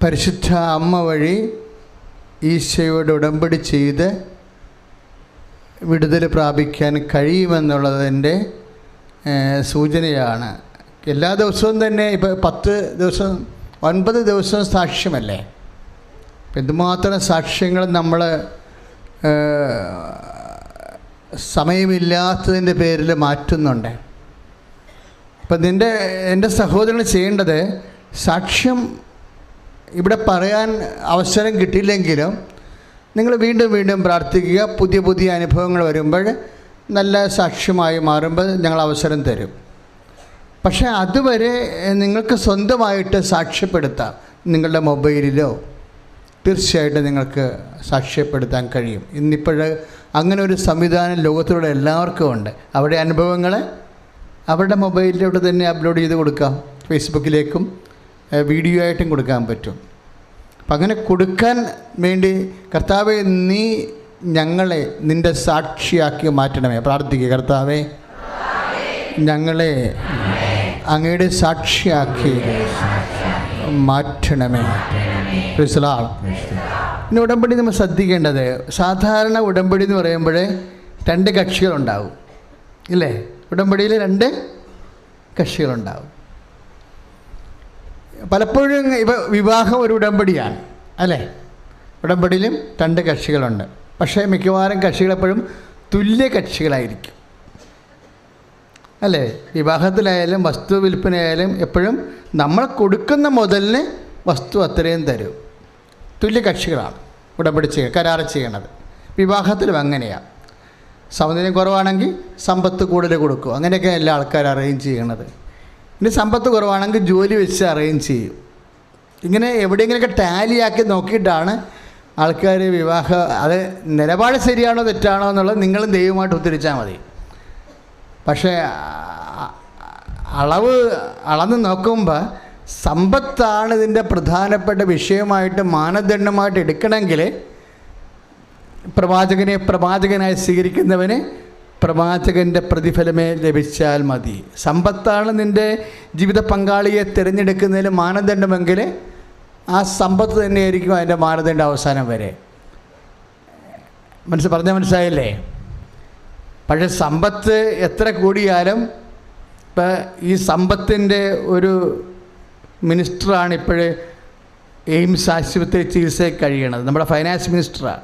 പരിശുദ്ധ അമ്മ വഴി ഈശോയോട് ഉടമ്പടി ചെയ്ത് വിടുതൽ പ്രാപിക്കാൻ കഴിയുമെന്നുള്ളതിൻ്റെ സൂചനയാണ്. എല്ലാ ദിവസവും തന്നെ ഇപ്പോൾ 10 ദിവസം 9 ദിവസം സാക്ഷ്യമല്ലേ. എന്തുമാത്രം സാക്ഷ്യങ്ങൾ നമ്മൾ സമയമില്ലാത്തതിൻ്റെ പേരിൽ മാറ്റുന്നുണ്ട്. അപ്പം എൻ്റെ സഹോദരങ്ങൾ ചെയ്യേണ്ടത്, സാക്ഷ്യം ഇവിടെ പറയാൻ അവസരം കിട്ടിയില്ലെങ്കിലും നിങ്ങൾ വീണ്ടും വീണ്ടും പ്രാർത്ഥിക്കുക. പുതിയ പുതിയ അനുഭവങ്ങൾ വരുമ്പോൾ നല്ല സാക്ഷ്യമായി മാറുമ്പോൾ ഞങ്ങൾ അവസരം തരും. പക്ഷേ അതുവരെ നിങ്ങൾക്ക് സ്വന്തമായിട്ട് സാക്ഷ്യപ്പെടുത്താം. നിങ്ങളുടെ മൊബൈലിലോ തീർച്ചയായിട്ടും നിങ്ങൾക്ക് സാക്ഷ്യപ്പെടുത്താൻ കഴിയും. ഇന്നിപ്പോൾ അങ്ങനെ ഒരു സംവിധാനം ലോകത്തിലുള്ള എല്ലാവർക്കും ഉണ്ട്. അവിടെ അനുഭവങ്ങൾ അവരുടെ മൊബൈലിലൂടെ തന്നെ അപ്ലോഡ് ചെയ്ത് കൊടുക്കാം. ഫേസ്ബുക്കിലേക്കും വീഡിയോ ആയിട്ടും കൊടുക്കാൻ പറ്റും. അപ്പം അങ്ങനെ കൊടുക്കാൻ വേണ്ടി കർത്താവെ, നീ ഞങ്ങളെ നിൻ്റെ സാക്ഷിയാക്കി മാറ്റണമേ. പ്രാർത്ഥിക്കുക, കർത്താവെ ഞങ്ങളെ അങ്ങയുടെ സാക്ഷിയാക്കി മാറ്റണമേ. പിന്നെ ഉടമ്പടി നമ്മൾ ശ്രദ്ധിക്കേണ്ടത്, സാധാരണ ഉടമ്പടി എന്ന് പറയുമ്പോൾ 2 കക്ഷികളുണ്ടാവും ഇല്ലേ? ഉടമ്പടിയിൽ 2 കക്ഷികളുണ്ടാവും. പലപ്പോഴും ഇപ്പോൾ വിവാഹം ഒരു ഉടമ്പടിയാണ് അല്ലേ? ഉടമ്പടിയിലും 2 കക്ഷികളുണ്ട്. പക്ഷേ മിക്കവാറും കക്ഷികളെപ്പോഴും തുല്യ കക്ഷികളായിരിക്കും അല്ലേ? വിവാഹത്തിലായാലും വസ്തു വിൽപ്പനയായാലും എപ്പോഴും നമ്മൾ കൊടുക്കുന്ന മുതലിന് വസ്തു അത്രയും തരും. തുല്യ കക്ഷികളാണ് ഉടമ്പടി ചെയ്യുക, കരാറ് ചെയ്യണത്. വിവാഹത്തിലും അങ്ങനെയാണ്. സൗന്ദര്യം കുറവാണെങ്കിൽ സമ്പത്ത് കൂടുതൽ കൊടുക്കും. അങ്ങനെയൊക്കെ എല്ലാ ആൾക്കാരും അറേഞ്ച് ചെയ്യണത്. ഇനി സമ്പത്ത് കുറവാണെങ്കിൽ ജോലി വെച്ച് അറേഞ്ച് ചെയ്യും. ഇങ്ങനെ എവിടെയെങ്കിലുമൊക്കെ ടാലിയാക്കി നോക്കിയിട്ടാണ് ആൾക്കാർ വിവാഹം. അത് നിലപാട് ശരിയാണോ തെറ്റാണോ എന്നുള്ളത് നിങ്ങളും ദൈവമായിട്ട് ഉദ്ധരിച്ചാൽ മതി. പക്ഷേ അളന്ന് നോക്കുമ്പോൾ സമ്പത്താണ് ഇതിൻ്റെ പ്രധാനപ്പെട്ട വിഷയമായിട്ട് മാനദണ്ഡമായിട്ട് എടുക്കണമെങ്കിൽ പ്രവാചകനായി സ്വീകരിക്കുന്നവന് പ്രവാചകൻ്റെ പ്രതിഫലമേ ലഭിച്ചാൽ മതി. സമ്പത്താണ് നിൻ്റെ ജീവിത പങ്കാളിയെ തിരഞ്ഞെടുക്കുന്നതിന് മാനദണ്ഡമെങ്കിൽ ആ സമ്പത്ത് തന്നെയായിരിക്കും അതിൻ്റെ മാനദണ്ഡം അവസാനം വരെ. മനസ്സിലായില്ലേ? പക്ഷേ സമ്പത്ത് എത്ര കൂടിയാലും ഇപ്പം ഈ സമ്പത്തിൻ്റെ ഒരു മിനിസ്റ്ററാണ് ഇപ്പോൾ എയിംസ് ആശുപത്രി ചികിത്സയിൽ കഴിയണത്. നമ്മുടെ ഫൈനാൻസ് മിനിസ്റ്ററാണ്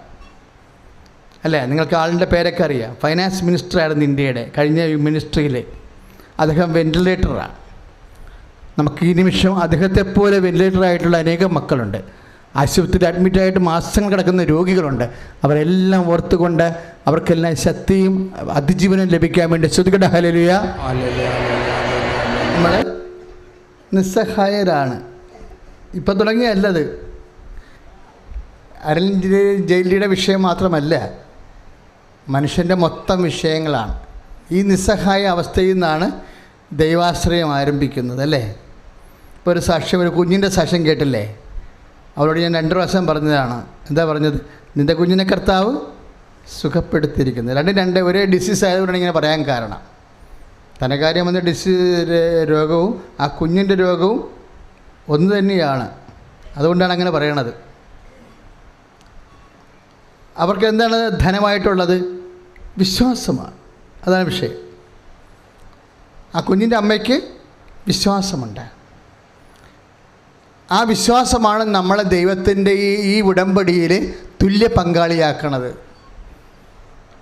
അല്ലേ? നിങ്ങൾക്ക് ആളിൻ്റെ പേരൊക്കെ അറിയാം. ഫൈനാൻസ് മിനിസ്റ്ററായിരുന്നു ഇന്ത്യയുടെ കഴിഞ്ഞ മിനിസ്ട്രിയിൽ. അദ്ദേഹം വെൻറ്റിലേറ്ററാണ്. നമുക്ക് ഈ നിമിഷം അദ്ദേഹത്തെപ്പോലെ വെൻറ്റിലേറ്ററായിട്ടുള്ള അനേകം മക്കളുണ്ട്. ആശുപത്രിയിൽ അഡ്മിറ്റായിട്ട് മാസങ്ങൾ കിടക്കുന്ന രോഗികളുണ്ട്. അവരെല്ലാം ഓർത്തുകൊണ്ട് അവർക്കെല്ലാം ശക്തിയും അതിജീവനം ലഭിക്കാൻ വേണ്ടി ശ്രുതികട ഹല്ലേലൂയ. നമ്മൾ നിസ്സഹായരാണ്. ഇപ്പം തുടങ്ങിയല്ലത്. അരൺ ജയിലിയുടെ വിഷയം മാത്രമല്ല, മനുഷ്യൻ്റെ മൊത്തം വിഷയങ്ങളാണ്. ഈ നിസ്സഹായ അവസ്ഥയിൽ നിന്നാണ് ദൈവാശ്രയം ആരംഭിക്കുന്നത് അല്ലേ? ഇപ്പോൾ ഒരു സാക്ഷ്യം, ഒരു കുഞ്ഞിൻ്റെ സാക്ഷ്യം കേട്ടില്ലേ? അവരോട് ഞാൻ 2 പ്രാവശ്യം പറഞ്ഞതാണ്. എന്താ പറഞ്ഞത്? നിൻ്റെ കുഞ്ഞിനെ കർത്താവ് സുഖപ്പെടുത്തിയിരിക്കുന്നത്. 2 ഒരേ ഡിസീസ് ആയതുകൊണ്ടാണ് ഇങ്ങനെ പറയാൻ കാരണം. ധനകാര്യം വന്ന രോഗവും ആ കുഞ്ഞിൻ്റെ രോഗവും ഒന്ന് തന്നെയാണ്. അതുകൊണ്ടാണ് അങ്ങനെ പറയണത്. അവർക്ക് എന്താണ് ധനമായിട്ടുള്ളത്? വിശ്വാസമാണ്. അതാണ് വിഷയം. ആ കുഞ്ഞിൻ്റെ അമ്മയ്ക്ക് വിശ്വാസമുണ്ട്. ആ വിശ്വാസമാണ് നമ്മളെ ദൈവത്തിൻ്റെ ഈ ഉടമ്പടിയിൽ തുല്യ പങ്കാളിയാക്കണത്.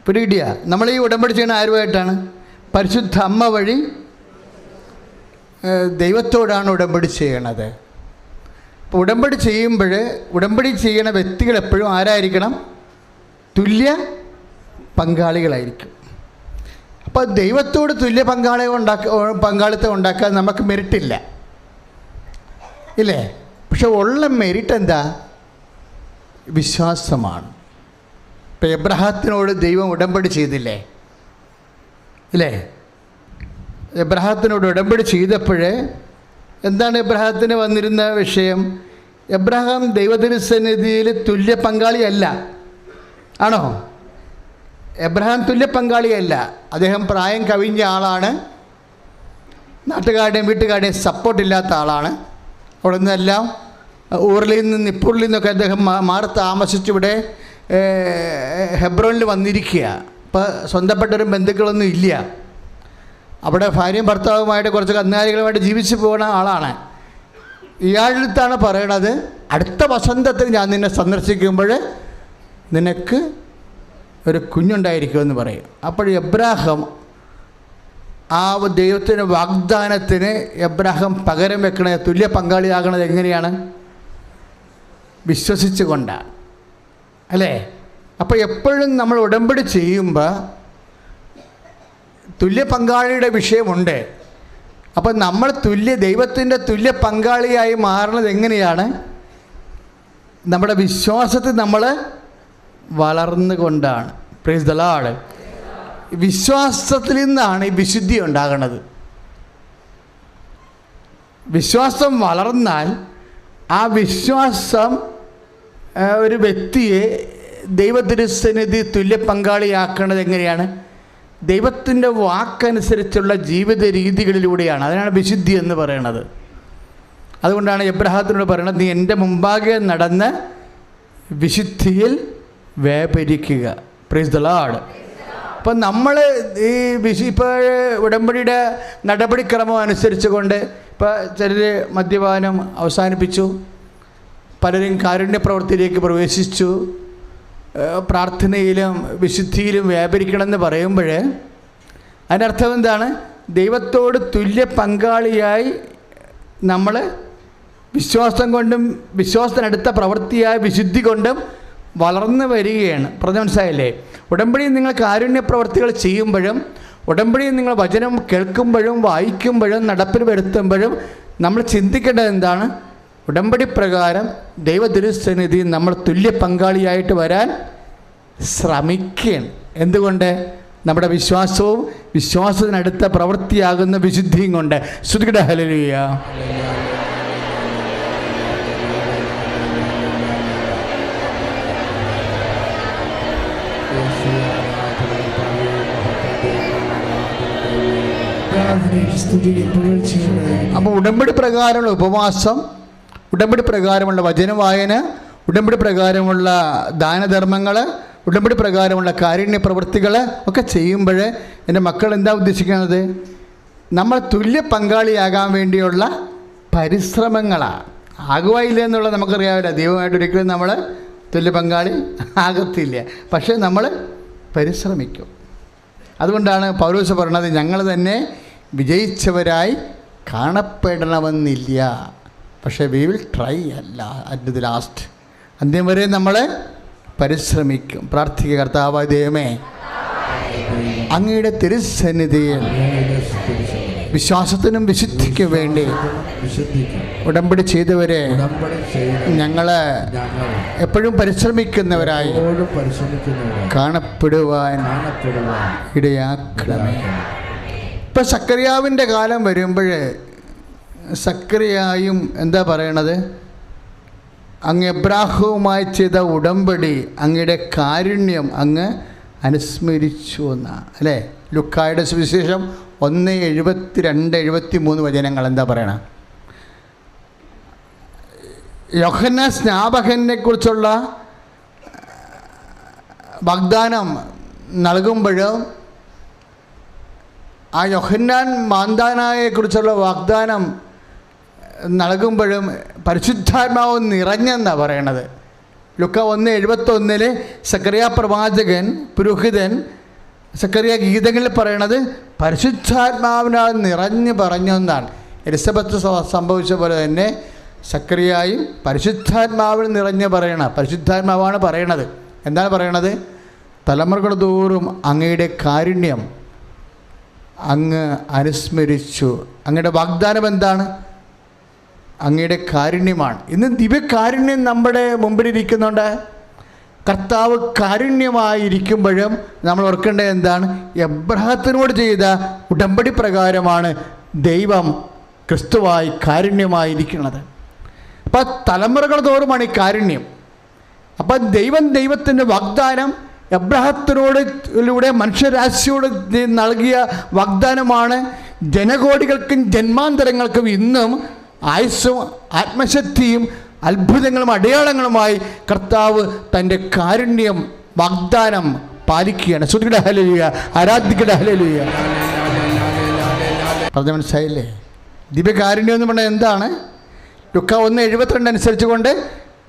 പിടികിട്ടിയ നമ്മൾ ഈ ഉടമ്പടി ചെയ്യുന്ന ആരുമായിട്ടാണ്? പരിശുദ്ധ അമ്മ വഴി ദൈവത്തോടാണ് ഉടമ്പടി ചെയ്യണത്. അപ്പോൾ ഉടമ്പടി ചെയ്യുമ്പോൾ ഉടമ്പടി ചെയ്യണ വ്യക്തികൾ എപ്പോഴും ആരായിരിക്കണം? തുല്യ പങ്കാളികളായിരിക്കും. അപ്പോൾ ദൈവത്തോട് തുല്യ പങ്കാളിത്തം ഉണ്ടാക്കാൻ നമുക്ക് മെറിറ്റില്ല ഇല്ലേ? പക്ഷെ ഉള്ള മെറിറ്റ് എന്താ? വിശ്വാസമാണ്. ഇപ്പം എബ്രഹാത്തിനോട് ദൈവം ഉടമ്പടി ചെയ്തില്ലേ ഇല്ലേ? എബ്രഹാത്തിനോട് ഉടമ്പടി ചെയ്തപ്പോൾ എന്താണ് എബ്രഹാത്തിന് വന്നിരുന്ന വിഷയം? എബ്രഹാം ദൈവതിരുസന്നിധിയിൽ തുല്യ പങ്കാളിയല്ല. ആണോ? എബ്രഹാം തുല്യ പങ്കാളിയല്ല. അദ്ദേഹം പ്രായം കവിഞ്ഞ ആളാണ്. നാട്ടുകാരുടെയും വീട്ടുകാരുടെയും സപ്പോർട്ടില്ലാത്ത ആളാണ്. അവിടെ നിന്നെല്ലാം ഊറിൽ നിന്ന് നിപ്പൂറിൽ നിന്നൊക്കെ അദ്ദേഹം മാറി താമസിച്ചിവിടെ ഹെബ്രോനിൽ വന്നിരിക്കുക. ഇപ്പോൾ സ്വന്തപ്പെട്ടൊരു ബന്ധുക്കളൊന്നും ഇല്ല. അവിടെ ഭാര്യയും ഭർത്താവുമായിട്ട് കുറച്ച് കന്നുകാലികളുമായിട്ട് ജീവിച്ചു പോകുന്ന ആളാണ്. ഇയാളടുത്താണ് പറയണത്, അടുത്ത വസന്തത്തിൽ ഞാൻ നിന്നെ സന്ദർശിക്കുമ്പോൾ നിനക്ക് ഒരു കുഞ്ഞുണ്ടായിരിക്കുമെന്ന് പറയും. അപ്പോൾ എബ്രാഹാം ആ ദൈവത്തിൻ്റെ വാഗ്ദാനത്തിന് എബ്രാഹാം പകരം വെക്കണത്, തുല്യ പങ്കാളിയാകണത് എങ്ങനെയാണ്? വിശ്വസിച്ചുകൊണ്ടാണ്, അല്ലേ? അപ്പോൾ എപ്പോഴും നമ്മൾ ഉടമ്പടി ചെയ്യുമ്പോൾ തുല്യ പങ്കാളിയുടെ വിഷയമുണ്ട്. അപ്പം നമ്മൾ ദൈവത്തിൻ്റെ തുല്യ പങ്കാളിയായി മാറുന്നത് എങ്ങനെയാണ്? നമ്മുടെ വിശ്വാസത്തിൽ നമ്മൾ വളർന്നുകൊണ്ടാണ്. Praise the Lord. വിശ്വാസത്തിൽ നിന്നാണ് ഈ വിശുദ്ധി ഉണ്ടാകുന്നത്. വിശ്വാസം വളർന്നാൽ ആ വിശ്വാസം ഒരു വ്യക്തിയെ ദൈവത്തിരുസന്നിധി തുല്യ പങ്കാളിയാക്കുന്നത് എങ്ങനെയാണ്? ദൈവത്തിൻ്റെ വാക്കനുസരിച്ചുള്ള ജീവിത രീതികളിലൂടെയാണ്. അതിനാണ് വിശുദ്ധി എന്ന് പറയുന്നത്. അതുകൊണ്ടാണ് എബ്രാഹത്തിനോട് പറയുന്നത്, നീ എൻ്റെ മുമ്പാകെ നടന്ന് വിശുദ്ധിയിൽ വ്യാപരിക്കുക. Praise the Lord. അപ്പം നമ്മൾ ഇപ്പോൾ ഉടമ്പടിയുടെ നടപടിക്രമം അനുസരിച്ച് കൊണ്ട് ഇപ്പോൾ ചിലർ മദ്യപാനം അവസാനിപ്പിച്ചു, പലരും കാരുണ്യ പ്രവൃത്തിയിലേക്ക് പ്രവേശിച്ചു, പ്രാർത്ഥനയിലും വിശുദ്ധിയിലും വ്യാപരിക്കണമെന്ന് പറയുമ്പോൾ അതിനർത്ഥം എന്താണ്? ദൈവത്തോട് തുല്യ പങ്കാളിയായി നമ്മൾ വിശ്വാസം കൊണ്ടും വിശ്വാസത്തിനടുത്ത പ്രവൃത്തിയായ വിശുദ്ധി കൊണ്ടും വളർന്നു വരികയാണ്. മനസ്സിലായില്ലേ? ഉടമ്പടിയിൽ നിങ്ങൾ കാരുണ്യ പ്രവൃത്തികൾ ചെയ്യുമ്പോഴും ഉടമ്പടിയിൽ നിങ്ങൾ വചനം കേൾക്കുമ്പോഴും വായിക്കുമ്പോഴും നടപ്പിൽ വരുത്തുമ്പോഴും നമ്മൾ ചിന്തിക്കേണ്ടത് എന്താണ്? ഉടമ്പടി പ്രകാരം ദൈവ തിരുസന്നിധി നമ്മൾ തുല്യ പങ്കാളിയായിട്ട് വരാൻ ശ്രമിക്കുകയാണ്. എന്തുകൊണ്ട്? നമ്മുടെ വിശ്വാസവും വിശ്വാസത്തിനടുത്ത പ്രവൃത്തിയാകുന്ന വിശുദ്ധിയും കൊണ്ട്. സ്തുതിക്കട്ടെ, ഹല്ലേലൂയ. അപ്പോൾ ഉടമ്പടി പ്രകാരമുള്ള ഉപവാസം, ഉടമ്പടി പ്രകാരമുള്ള വചന വായന, ഉടമ്പടി പ്രകാരമുള്ള ദാനധർമ്മങ്ങൾ, ഉടമ്പടി പ്രകാരമുള്ള കാരുണ്യ പ്രവൃത്തികൾ ഒക്കെ ചെയ്യുമ്പോൾ എൻ്റെ മക്കൾ എന്താ ഉദ്ദേശിക്കുന്നത്? നമ്മൾ തുല്യ പങ്കാളിയാകാൻ വേണ്ടിയുള്ള പരിശ്രമങ്ങളാണ്. ആകുവായില്ല എന്നുള്ളത് നമുക്കറിയാവില്ല. ദൈവമായിട്ട് ഒരിക്കലും നമ്മൾ തുല്യ പങ്കാളി ആകത്തില്ല. പക്ഷേ നമ്മൾ പരിശ്രമിക്കും. അതുകൊണ്ടാണ് പൗലോസ് പറയുന്നത്, ഞങ്ങൾ തന്നെ വിജയിച്ചവരായി കാണപ്പെടണമെന്നില്ല, പക്ഷേ വി വിൽ ട്രൈ അല്ല അറ്റ് ദി ലാസ്റ്റ്. അന്ത്യം വരെ നമ്മൾ പരിശ്രമിക്കും. പ്രാർത്ഥിക്കുക, കർത്താവായ ദൈവമേ, അങ്ങയുടെ തിരുസന്നിധിയിൽ വിശ്വാസത്തിനും വിശുദ്ധിക്കും വേണ്ടി ഉടമ്പടി ചെയ്തവരെ ഞങ്ങൾ എപ്പോഴും പരിശ്രമിക്കുന്നവരായി കാണപ്പെടുവാൻ ഇടയാക്കണമേ. ഇപ്പം സക്കറിയാവിൻ്റെ കാലം വരുമ്പോൾ സക്കറിയായും എന്താ പറയണത്? അങ്ങ് എബ്രാഹവുമായി ചെയ്ത ഉടമ്പടി, അങ്ങയുടെ കാരുണ്യം അങ്ങ് അനുസ്മരിച്ചു എന്നാണ്, അല്ലേ? ലുക്കായുടെ സുവിശേഷം 1:72-73 വചനങ്ങൾ എന്താ പറയണ? യോഹന്നാൻ സ്നാപകനെ കുറിച്ചുള്ള വാഗ്ദാനം നൽകുമ്പോഴും ആ യോഹന്നാൻ മാന്താനായെക്കുറിച്ചുള്ള വാഗ്ദാനം നൽകുമ്പോഴും പരിശുദ്ധാത്മാവ് നിറഞ്ഞെന്നാണ് പറയണത്. ലുക്ക 1:71 സക്കറിയ പ്രവാചകൻ, പുരോഹിതൻ സക്കറിയ ഗീതങ്ങളിൽ പറയണത് പരിശുദ്ധാത്മാവിനാൽ നിറഞ്ഞ് പറഞ്ഞു എന്നാണ്. എലിസബത്ത് സംഭവിച്ച പോലെ തന്നെ സക്കറിയായും പരിശുദ്ധാത്മാവിൽ നിറഞ്ഞ് പറയണ, പരിശുദ്ധാത്മാവാണ് പറയണത്. എന്താണ് പറയണത്? തലമുറകൾ തോറും അങ്ങയുടെ കാരുണ്യം അങ്ങ് അനുസ്മരിച്ചു. അങ്ങയുടെ വാഗ്ദാനം എന്താണ്? അങ്ങയുടെ കാരുണ്യമാണ്. ഇന്ന് ദിവ്യകാരുണ്യം നമ്മുടെ മുമ്പിലിരിക്കുന്നുണ്ട്. കർത്താവ് കാരുണ്യമായിരിക്കുമ്പോഴും നമ്മൾ ഓർക്കേണ്ടത് എന്താണ്? എബ്രാഹത്തിനോട് ചെയ്ത ഉടമ്പടി പ്രകാരമാണ് ദൈവം ക്രിസ്തുവായി കാരുണ്യമായിരിക്കുന്നത്. അപ്പം തലമുറകൾ തോറുമാണ് ഈ കാരുണ്യം. അപ്പം ദൈവത്തിൻ്റെ വാഗ്ദാനം എബ്രാഹത്തിനോടിലൂടെ മനുഷ്യരാശിയോട് നൽകിയ വാഗ്ദാനമാണ് ജനകോടികൾക്കും ജന്മാന്തരങ്ങൾക്കും ഇന്നും ആയുസ്സും ആത്മശക്തിയും അത്ഭുതങ്ങളും അടയാളങ്ങളുമായി കർത്താവ് തൻ്റെ കാരുണ്യം വാഗ്ദാനം പാലിക്കുകയാണ്. സ്തുതിക്കട്ടെ ഹല്ലേലൂയ, ആരാധിക്കട്ടെ ഹല്ലേലൂയ. പറഞ്ഞ മനസ്സിലായില്ലേ? ദിവ്യകാരുണ്യം എന്ന് പറഞ്ഞാൽ എന്താണ്? ലുക്ക 1:72 അനുസരിച്ച് കൊണ്ട്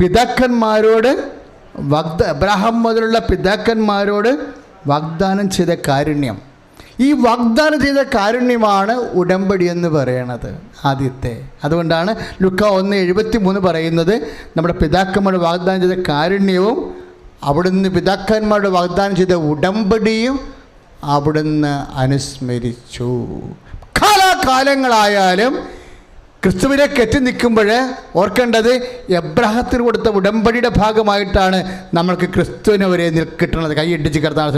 പിതാക്കന്മാരോട് അബ്രഹാം മുതലുള്ള പിതാക്കന്മാരോട് വാഗ്ദാനം ചെയ്ത കാരുണ്യം. ഈ വാഗ്ദാനം ചെയ്ത കാരുണ്യമാണ് ഉടമ്പടി എന്ന് പറയണത് ആദ്യത്തെ. അതുകൊണ്ടാണ് ലുക്ക 1:73 പറയുന്നത് നമ്മുടെ പിതാക്കന്മാരോട് വാഗ്ദാനം ചെയ്ത കാരുണ്യവും അവിടുന്ന് പിതാക്കന്മാരോട് വാഗ്ദാനം ചെയ്ത ഉടമ്പടിയും അവിടുന്ന് അനുസ്മരിച്ചു. കാലാകാലങ്ങളായാലും ക്രിസ്തുവിലേക്ക് എത്തി നിൽക്കുമ്പോൾ ഓർക്കേണ്ടത് എബ്രാഹത്തിന് കൊടുത്ത ഉടമ്പടിയുടെ ഭാഗമായിട്ടാണ് നമ്മൾക്ക് ക്രിസ്തുവിനെ വരെ കിട്ടുന്നത്. കൈയിടിച്ച് കർത്താവ്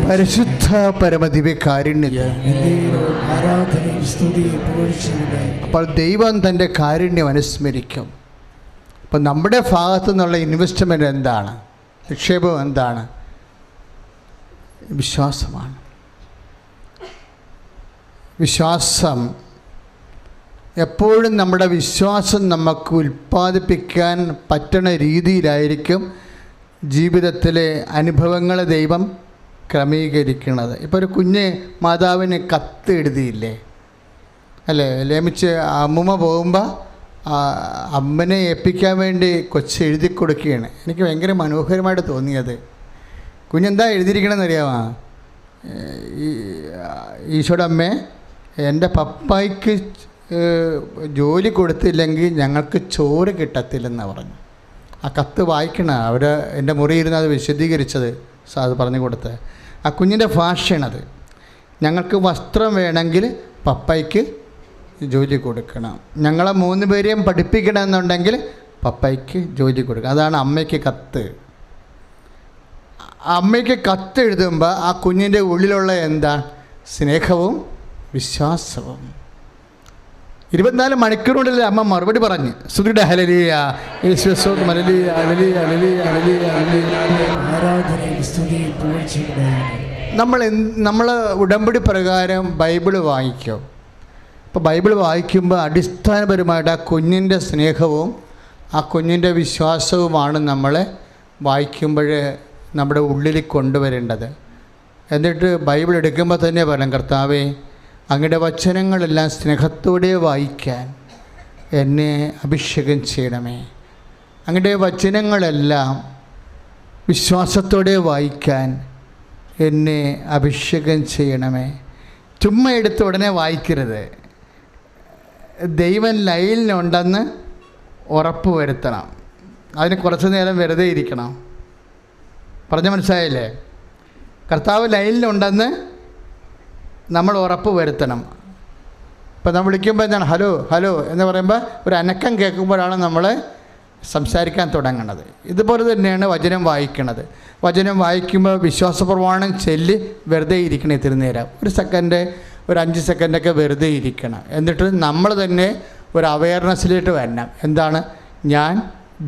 പരിശുദ്ധ പരമദിവ്യ കാരുണ്യം. അപ്പോൾ ദൈവം തൻ്റെ കാരുണ്യം അനുസ്മരിക്കും. അപ്പം നമ്മുടെ ഭാഗത്തു നിന്നുള്ള ഇൻവെസ്റ്റ്മെൻറ്റ് എന്താണ്? നിക്ഷേപം എന്താണ്? വിശ്വാസമാണ്. വിശ്വാസം എപ്പോഴും നമ്മുടെ വിശ്വാസം നമുക്ക് ഉൽപ്പാദിപ്പിക്കാൻ പറ്റണ രീതിയിലായിരിക്കും ജീവിതത്തിലെ അനുഭവങ്ങളെ ദൈവം ക്രമീകരിക്കുന്നത്. ഇപ്പോൾ ഒരു കുഞ്ഞ് മാതാവിന് കത്ത് എഴുതിയില്ലേ അല്ലേ? ലേമിച്ച് അമ്മൂമ്മ പോകുമ്പോൾ അമ്മനെ ഏൽപ്പിക്കാൻ വേണ്ടി കൊച്ച് എഴുതി കൊടുക്കുകയാണ്. എനിക്ക് ഭയങ്കര മനോഹരമായിട്ട് തോന്നിയത്. കുഞ്ഞെന്താ എഴുതിയിരിക്കണമെന്ന് അറിയാമോ? ഈശോയുടെ അമ്മേ, എൻ്റെ പപ്പായ്ക്ക് ജോലി കൊടുത്തില്ലെങ്കിൽ ഞങ്ങൾക്ക് ചോറ് കിട്ടത്തില്ലെന്ന് പറഞ്ഞു. ആ കത്ത് വായിക്കണം. അവർ എൻ്റെ മുറിയിരുന്ന് അത് വിശദീകരിച്ചത് അത് പറഞ്ഞു കൊടുത്ത്. ആ കുഞ്ഞിൻ്റെ ഭാഷയാണത്. ഞങ്ങൾക്ക് വസ്ത്രം വേണമെങ്കിൽ പപ്പായ്ക്ക് ജോലി കൊടുക്കണം, ഞങ്ങളെ 3 പേരെയും പഠിപ്പിക്കണമെന്നുണ്ടെങ്കിൽ പപ്പായ്ക്ക് ജോലി കൊടുക്കണം. അതാണ് അമ്മയ്ക്ക് കത്ത്. അമ്മയ്ക്ക് കത്ത് എഴുതുമ്പോൾ ആ കുഞ്ഞിൻ്റെ ഉള്ളിലുള്ള എന്താ? സ്നേഹവും വിശ്വാസവും. 24 മണിക്കൂറിനുള്ളിൽ അമ്മ മറുപടി പറഞ്ഞ് സ്തുതിയുടെ ഹല്ലേലൂയ, യേശുവേ ഹല്ലേലൂയ, ഹല്ലേലൂയ, ഹല്ലേലൂയ, ഹല്ലേലൂയ. നമ്മൾ ഉടമ്പടി പ്രകാരം ബൈബിൾ വായിക്കും. ഇപ്പോൾ ബൈബിൾ വായിക്കുമ്പോൾ അടിസ്ഥാനപരമായിട്ട് ആ കുഞ്ഞിൻ്റെ സ്നേഹവും ആ കുഞ്ഞിൻ്റെ വിശ്വാസവുമാണ് നമ്മളെ വായിക്കുമ്പോൾ നമ്മുടെ ഉള്ളിൽ കൊണ്ടുവരേണ്ടത്. എന്നിട്ട് ബൈബിൾ എടുക്കുമ്പോൾ തന്നെ പറയാം, കർത്താവേ, അങ്ങയുടെ വചനങ്ങളെല്ലാം സ്നേഹത്തോടെ വായിക്കാൻ എന്നെ അഭിഷേകം ചെയ്യണമേ. അങ്ങയുടെ വചനങ്ങളെല്ലാം വിശ്വാസത്തോടെ വായിക്കാൻ എന്നെ അഭിഷേകം ചെയ്യണമേ. ചുമ്മാ എടുത്ത് ഉടനെ വായിക്കരുത്. ദൈവം ലൈനിലുണ്ടെന്ന് ഉറപ്പ് വരുത്തണം. അതിന് കുറച്ച് നേരം വെറുതെ ഇരിക്കണം. പറഞ്ഞ മനസ്സിലായില്ലേ? കർത്താവ് ലൈനിലുണ്ടെന്ന് നമ്മൾ ഉറപ്പ് വരുത്തണം. ഇപ്പം നമ്മൾ വിളിക്കുമ്പോൾ എന്താണ് ഹലോ ഹലോ എന്ന് പറയുമ്പോൾ ഒരു അനക്കം കേൾക്കുമ്പോഴാണ് നമ്മൾ സംസാരിക്കാൻ തുടങ്ങുന്നത്. ഇതുപോലെ തന്നെയാണ് വചനം വായിക്കണത്. വചനം വായിക്കുമ്പോൾ വിശ്വാസപ്രമാണം ചൊല്ലി വെറുതെ ഇരിക്കണം. ഇത്തിരി നേരം, ഒരു സെക്കൻഡ്, ഒരു 5 സെക്കൻഡൊക്കെ വെറുതെ ഇരിക്കണം. എന്നിട്ട് നമ്മൾ തന്നെ ഒരു അവയർനെസ്സിലേക്ക് വരണം. എന്താണ്? ഞാൻ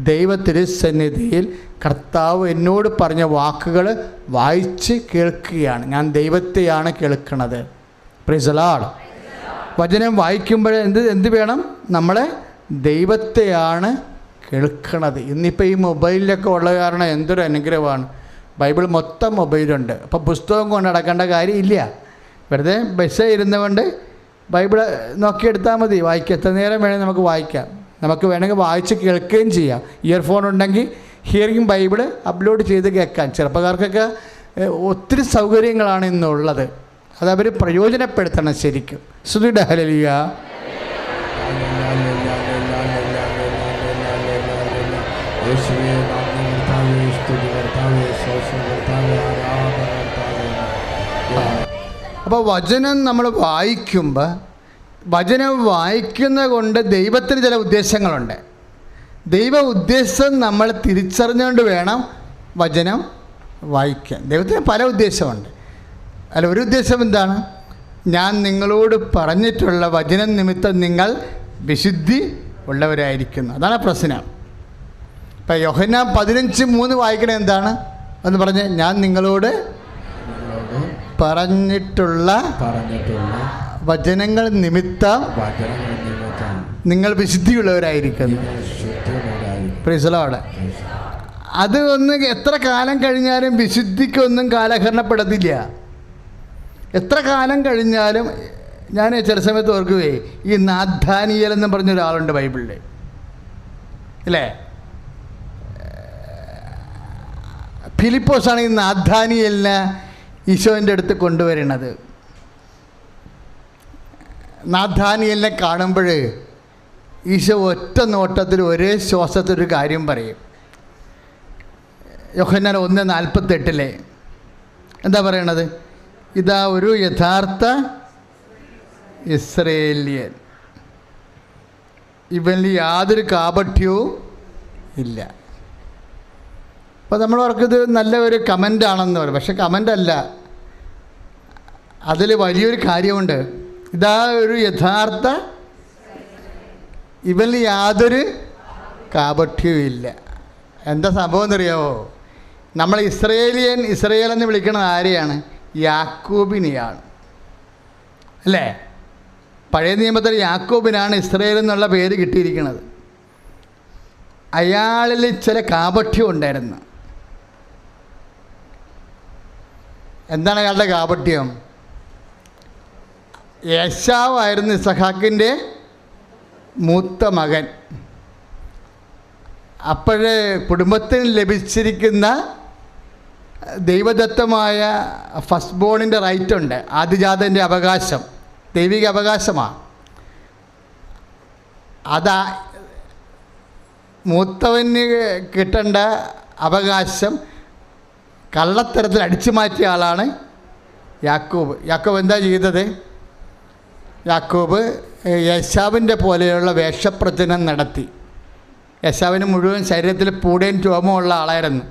ദൈവത്തിരുസന്നിധിയിൽ കർത്താവ് എന്നോട് പറഞ്ഞ വാക്കുകൾ വായിച്ച് കേൾക്കുകയാണ്. ഞാൻ ദൈവത്തെയാണ് കേൾക്കുന്നത്. Praise the Lord. വചനം വായിക്കുമ്പോൾ എന്ത് വേണം? നമ്മളെ ദൈവത്തെയാണ് കേൾക്കണത്. ഇന്നിപ്പോൾ ഈ മൊബൈലിലൊക്കെ ഉള്ള കാരണം എന്തൊരു അനുഗ്രഹമാണ്. ബൈബിൾ മൊത്തം മൊബൈലുണ്ട്. അപ്പോൾ പുസ്തകം കൊണ്ട് നടക്കേണ്ട കാര്യമില്ല. വെറുതെ ബസ് ഇരുന്നുകൊണ്ട് ബൈബിൾ നോക്കിയെടുത്താൽ മതി. വായിക്കുക. എത്ര നേരം വേണമെങ്കിൽ നമുക്ക് വായിക്കാം. നമുക്ക് വേണമെങ്കിൽ വായിച്ച് കേൾക്കുകയും ചെയ്യാം. ഇയർഫോൺ ഉണ്ടെങ്കിൽ ഹിയറിംഗ് ബൈബിൾ അപ്ലോഡ് ചെയ്ത് കേൾക്കാം. ചെറുപ്പക്കാർക്കൊക്കെ ഒത്തിരി സൗകര്യങ്ങളാണ് ഇന്നുള്ളത്. അതവർ പ്രയോജനപ്പെടുത്തണം ശരിക്കും. സ്തുതിയുടെ ഹല്ലേലൂയ. അപ്പോൾ വചനം നമ്മൾ വായിക്കുമ്പോൾ, വചനം വായിക്കുന്നത് കൊണ്ട് ദൈവത്തിന് ചില ഉദ്ദേശങ്ങളുണ്ട്. ദൈവ ഉദ്ദേശം നമ്മൾ തിരിച്ചറിഞ്ഞുകൊണ്ട് വേണം വചനം വായിക്കാൻ. ദൈവത്തിന് പല ഉദ്ദേശമുണ്ട്. അല്ല, ഒരു ഉദ്ദേശം എന്താണ്? ഞാൻ നിങ്ങളോട് പറഞ്ഞിട്ടുള്ള വചനം നിമിത്തം നിങ്ങൾ വിശുദ്ധി ഉള്ളവരായിരിക്കുന്നു. അതാണ് പ്രശ്നം. ഇപ്പം യോഹന്നാൻ 15:3 വായിക്കണത് എന്താണ് എന്ന് പറഞ്ഞ്, ഞാൻ നിങ്ങളോട് പറഞ്ഞിട്ടുള്ള വചനങ്ങൾ നിമിത്തം നിങ്ങൾ വിശുദ്ധിയുള്ളവരായിരിക്കുന്നു. Praise the Lord. അത് ഒന്ന് എത്ര കാലം കഴിഞ്ഞാലും വിശുദ്ധിക്കൊന്നും കാലഹരണപ്പെടത്തില്ല. എത്ര കാലം കഴിഞ്ഞാലും ഞാൻ ചില സമയത്ത് ഓർക്കുകയെ, ഈ നാഥാനിയേൽ എന്ന് പറഞ്ഞൊരാളുണ്ട് ബൈബിളിൽ, അല്ലേ? ഫിലിപ്പോസാണ് ഈ നാഥാനിയേലിനെ ഈശോൻ്റെ അടുത്ത് കൊണ്ടുവരുന്നത്. നാഥാനിയേലിനെ കാണുമ്പോൾ ഈശോ ഒറ്റ നോട്ടത്തിൽ ഒരേ ശ്വാസത്തിലൊരു കാര്യം പറയും. യോഹന്നാൻ 1:48 എന്താ പറയണത്? ഇതാ ഒരു യഥാർത്ഥ ഇസ്രയേല്യൻ, ഇവനിൽ യാതൊരു കാപട്യവും ഇല്ല. അപ്പോൾ നമ്മൾ ഓർക്കുന്നത് നല്ല ഒരു കമൻ്റാണെന്ന് പറയും. പക്ഷെ കമൻ്റല്ല, അതിൽ വലിയൊരു കാര്യമുണ്ട്. ഇതാ ഒരു യഥാർത്ഥ, ഇവനിൽ യാതൊരു കാപട്യവും ഇല്ല. എന്താ സംഭവം എന്നറിയാമോ? നമ്മൾ ഇസ്രയേൽ എന്ന് വിളിക്കുന്നത് ആരെയാണ്? യാക്കോബിനെയാണ്, അല്ലേ? പഴയ നിയമത്തിൽ യാക്കോബിനാണ് ഇസ്രയേൽ എന്നുള്ള പേര് കിട്ടിയിരിക്കുന്നത്. അയാളിൽ ചില കാപട്യം ഉണ്ടായിരുന്നു. എന്താണ് അയാളുടെ കാപട്യം? യേശാവായിരുന്നു ഇസഹാക്കിൻ്റെ മൂത്ത മകൻ. അപ്പോഴേ കുടുംബത്തിന് ലഭിച്ചിരിക്കുന്ന ദൈവദത്തമായ ഫസ്റ്റ് ബോണിൻ്റെ റൈറ്റ് ഉണ്ട്, ആദിജാതൻ്റെ അവകാശം, ദൈവിക അവകാശമാണ്. അതാ മൂത്തവന് കിട്ടേണ്ട അവകാശം കള്ളത്തരത്തിൽ അടിച്ചു മാറ്റിയ ആളാണ് യാക്കോബ്. യാക്കോബ് എന്താ ചെയ്തത്? യാക്കോബ് യേശാവിൻ്റെ പോലെയുള്ള വേഷപ്രചനം നടത്തി. യേശാവിന് മുഴുവൻ ശരീരത്തിൽ പൂടേൻ രോമമുള്ള ആളായിരുന്നു.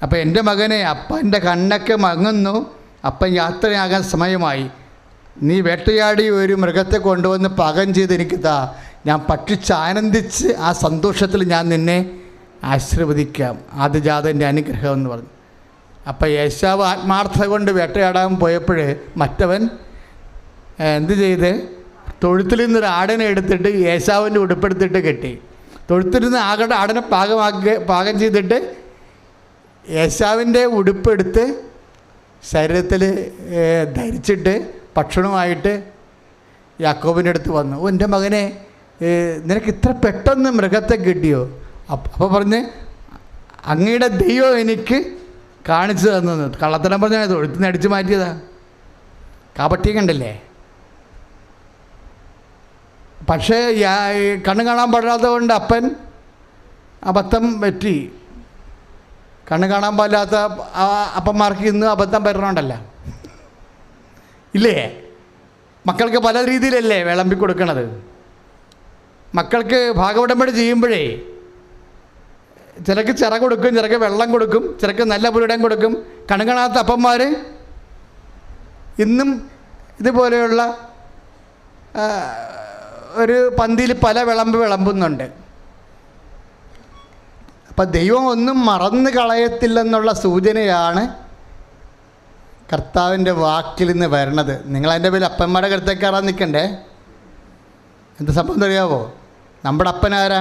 അപ്പോൾ എൻ്റെ മകനെ, അപ്പൻ്റെ കണ്ണൊക്കെ മങ്ങുന്നു, അപ്പൻ യാത്രയാകാൻ സമയമായി, നീ വേട്ടയാടി ഒരു മൃഗത്തെ കൊണ്ടുവന്ന് പാകം ചെയ്ത് എനിക്ക് താ, ഞാൻ ഭക്ഷിച്ച് ആനന്ദിച്ച് ആ സന്തോഷത്തിൽ ഞാൻ നിന്നെ ആശീർവദിക്കാം, ആദിജാതൻ്റെ അനുഗ്രഹം എന്ന് പറഞ്ഞു. അപ്പോൾ യേശാവ് ആത്മാർത്ഥത കൊണ്ട് വേട്ടയാടാൻ പോയപ്പോൾ മറ്റവൻ എന്ത് ചെയ്ത്, തൊഴുത്തിൽ നിന്നൊരു ആടിനെ എടുത്തിട്ട് യേശാവിൻ്റെ ഉടുപ്പെടുത്തിട്ട് കെട്ടി, തൊഴുത്തിൽ നിന്ന് ആടിനെ പാകം ചെയ്തിട്ട് യേശാവിൻ്റെ ഉടുപ്പെടുത്ത് ശരീരത്തിൽ ധരിച്ചിട്ട് ഭക്ഷണമായിട്ട് യാക്കോബിൻ്റെ അടുത്ത് വന്നു. ഓ എൻ്റെ മകനെ, നിനക്ക് ഇത്ര പെട്ടെന്ന് മൃഗത്തെ കിട്ടിയോ? അപ്പോൾ പറഞ്ഞ് അങ്ങയുടെ ദൈവം എനിക്ക് കാണിച്ചു തന്നു. കള്ളത്തരം പറഞ്ഞാൽ തൊഴുത്തിന് അടിച്ചു മാറ്റിയതാ. കാപട്യം കണ്ടില്ലേ? പക്ഷേ കണ്ണ് കാണാൻ പാടില്ലാത്തത് കൊണ്ട് അപ്പൻ അബദ്ധം പറ്റി. കണ്ണ് കാണാൻ പാടില്ലാത്ത അപ്പന്മാർക്ക് ഇന്ന് അബദ്ധം വരണമുണ്ടല്ലോ, ഇല്ലേ? മക്കൾക്ക് പല രീതിയിലല്ലേ വിളമ്പി കൊടുക്കണത്. മക്കൾക്ക് ഭാഗവടമ്പടി ചെയ്യുമ്പോഴേ ചിലക്ക് ചിറ കൊടുക്കും, ചിലക്ക് വെള്ളം കൊടുക്കും, ചിലക്ക് നല്ല പുരിടം കൊടുക്കും. കണ്ണ് കാണാത്ത അപ്പന്മാർ ഇന്നും ഇതുപോലെയുള്ള ഒരു പന്തിയിൽ പല വിളമ്പുന്നുണ്ട്. അപ്പം ദൈവം ഒന്നും മറന്നു കളയത്തില്ലെന്നുള്ള സൂചനയാണ് കർത്താവിൻ്റെ വാക്കിൽ നിന്ന് വരണത്. നിങ്ങളതിൻ്റെ പേരിൽ അപ്പന്മാരുടെ കരുത്തേക്ക് കയറാൻ നിൽക്കണ്ടേ. എന്ത് സംഭവം അറിയാവോ? നമ്മുടെ അപ്പനാരാ?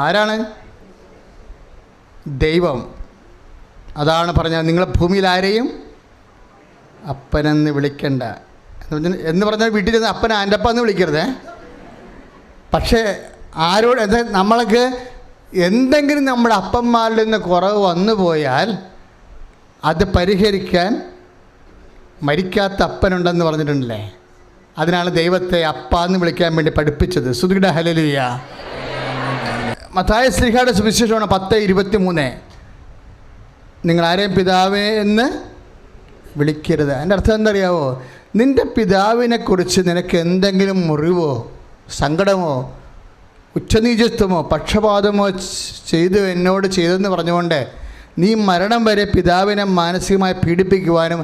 ആരാണ്? ദൈവം. അതാണ് പറഞ്ഞത്, നിങ്ങൾ ഭൂമിയിൽ ആരെയും അപ്പനെന്ന് വിളിക്കണ്ട എന്ന് പറഞ്ഞാൽ വീട്ടിൽ ചെന്ന് അപ്പനെ ആൻ്റപ്പ എന്ന് വിളിക്കരുതേ. പക്ഷേ ആരോട് നമ്മൾക്ക് എന്തെങ്കിലും നമ്മുടെ അപ്പന്മാരിൽ നിന്ന് കുറവ് വന്നു പോയാൽ അത് പരിഹരിക്കാൻ മരിക്കാത്ത അപ്പനുണ്ടെന്ന് പറഞ്ഞിട്ടുണ്ടല്ലേ. അതിനാണ് ദൈവത്തെ അപ്പ എന്ന് വിളിക്കാൻ വേണ്ടി പഠിപ്പിച്ചത്. സ്തുതിയുടെ ഹല്ലേലൂയ. മത്തായി ശ്ലീഹായുടെ സുവിശേഷമാണ് 10:23. നിങ്ങൾ ആരെയും പിതാവേ എന്ന് വിളിക്കരുത്. അതിൻ്റെ അർത്ഥം എന്തറിയാവോ? നിൻ്റെ പിതാവിനെക്കുറിച്ച് നിനക്ക് എന്തെങ്കിലും മുറിവോ സങ്കടമോ ഉച്ചനീചത്വമോ പക്ഷപാതമോ എന്നോട് ചെയ്തെന്ന് പറഞ്ഞുകൊണ്ട് നീ മരണം വരെ പിതാവിനെ മാനസികമായി പീഡിപ്പിക്കുവാനും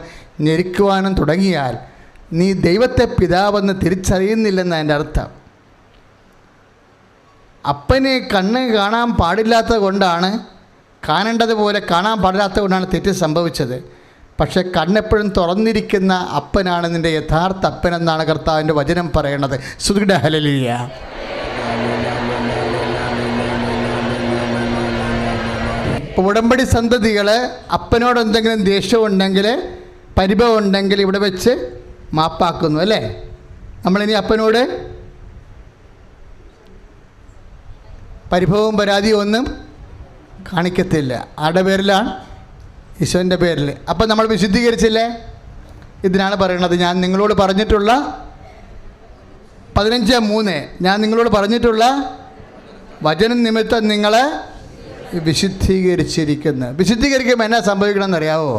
ഞെരുക്കുവാനും തുടങ്ങിയാൽ നീ ദൈവത്തെ പിതാവെന്ന് തിരിച്ചറിയുന്നില്ലെന്ന് അതിൻ്റെ അർത്ഥം. അപ്പനെ കണ്ണ് കാണാൻ പാടില്ലാത്തത് കൊണ്ടാണ്, കാണേണ്ടതുപോലെ കാണാൻ പാടില്ലാത്തത് കൊണ്ടാണ് തെറ്റ് സംഭവിച്ചത്. പക്ഷെ കണ്ണെപ്പോഴും തുറന്നിരിക്കുന്ന അപ്പനാണ് നിൻ്റെ യഥാർത്ഥ അപ്പനെന്നാണ് കർത്താവിൻ്റെ വചനം പറയണത്. സ്തുതിക്കട്ടെ, ഹല്ലേലൂയ. ഇപ്പോൾ ഉടമ്പടി സന്തതികൾ അപ്പനോട് എന്തെങ്കിലും ദേഷ്യമുണ്ടെങ്കിൽ, പരിഭവം ഉണ്ടെങ്കിൽ ഇവിടെ വെച്ച് മാപ്പാക്കുന്നു അല്ലേ? നമ്മളിനി അപ്പനോട് പരിഭവവും പരാതിയും ഒന്നും കാണിക്കത്തില്ല. ആരുടെ പേരിലാണ്? ഈശോൻ്റെ പേരിൽ. അപ്പം നമ്മൾ വിശുദ്ധീകരിച്ചില്ലേ? ഇതിനാണ് പറയുന്നത്, ഞാൻ നിങ്ങളോട് പറഞ്ഞിട്ടുള്ള 15:3 ഞാൻ നിങ്ങളോട് പറഞ്ഞിട്ടുള്ള വചനം നിമിത്തം നിങ്ങളെ വിശുദ്ധീകരിച്ചിരിക്കുന്നു. വിശുദ്ധീകരിക്കുമ്പോൾ എന്നാ സംഭവിക്കണമെന്ന് അറിയാവോ?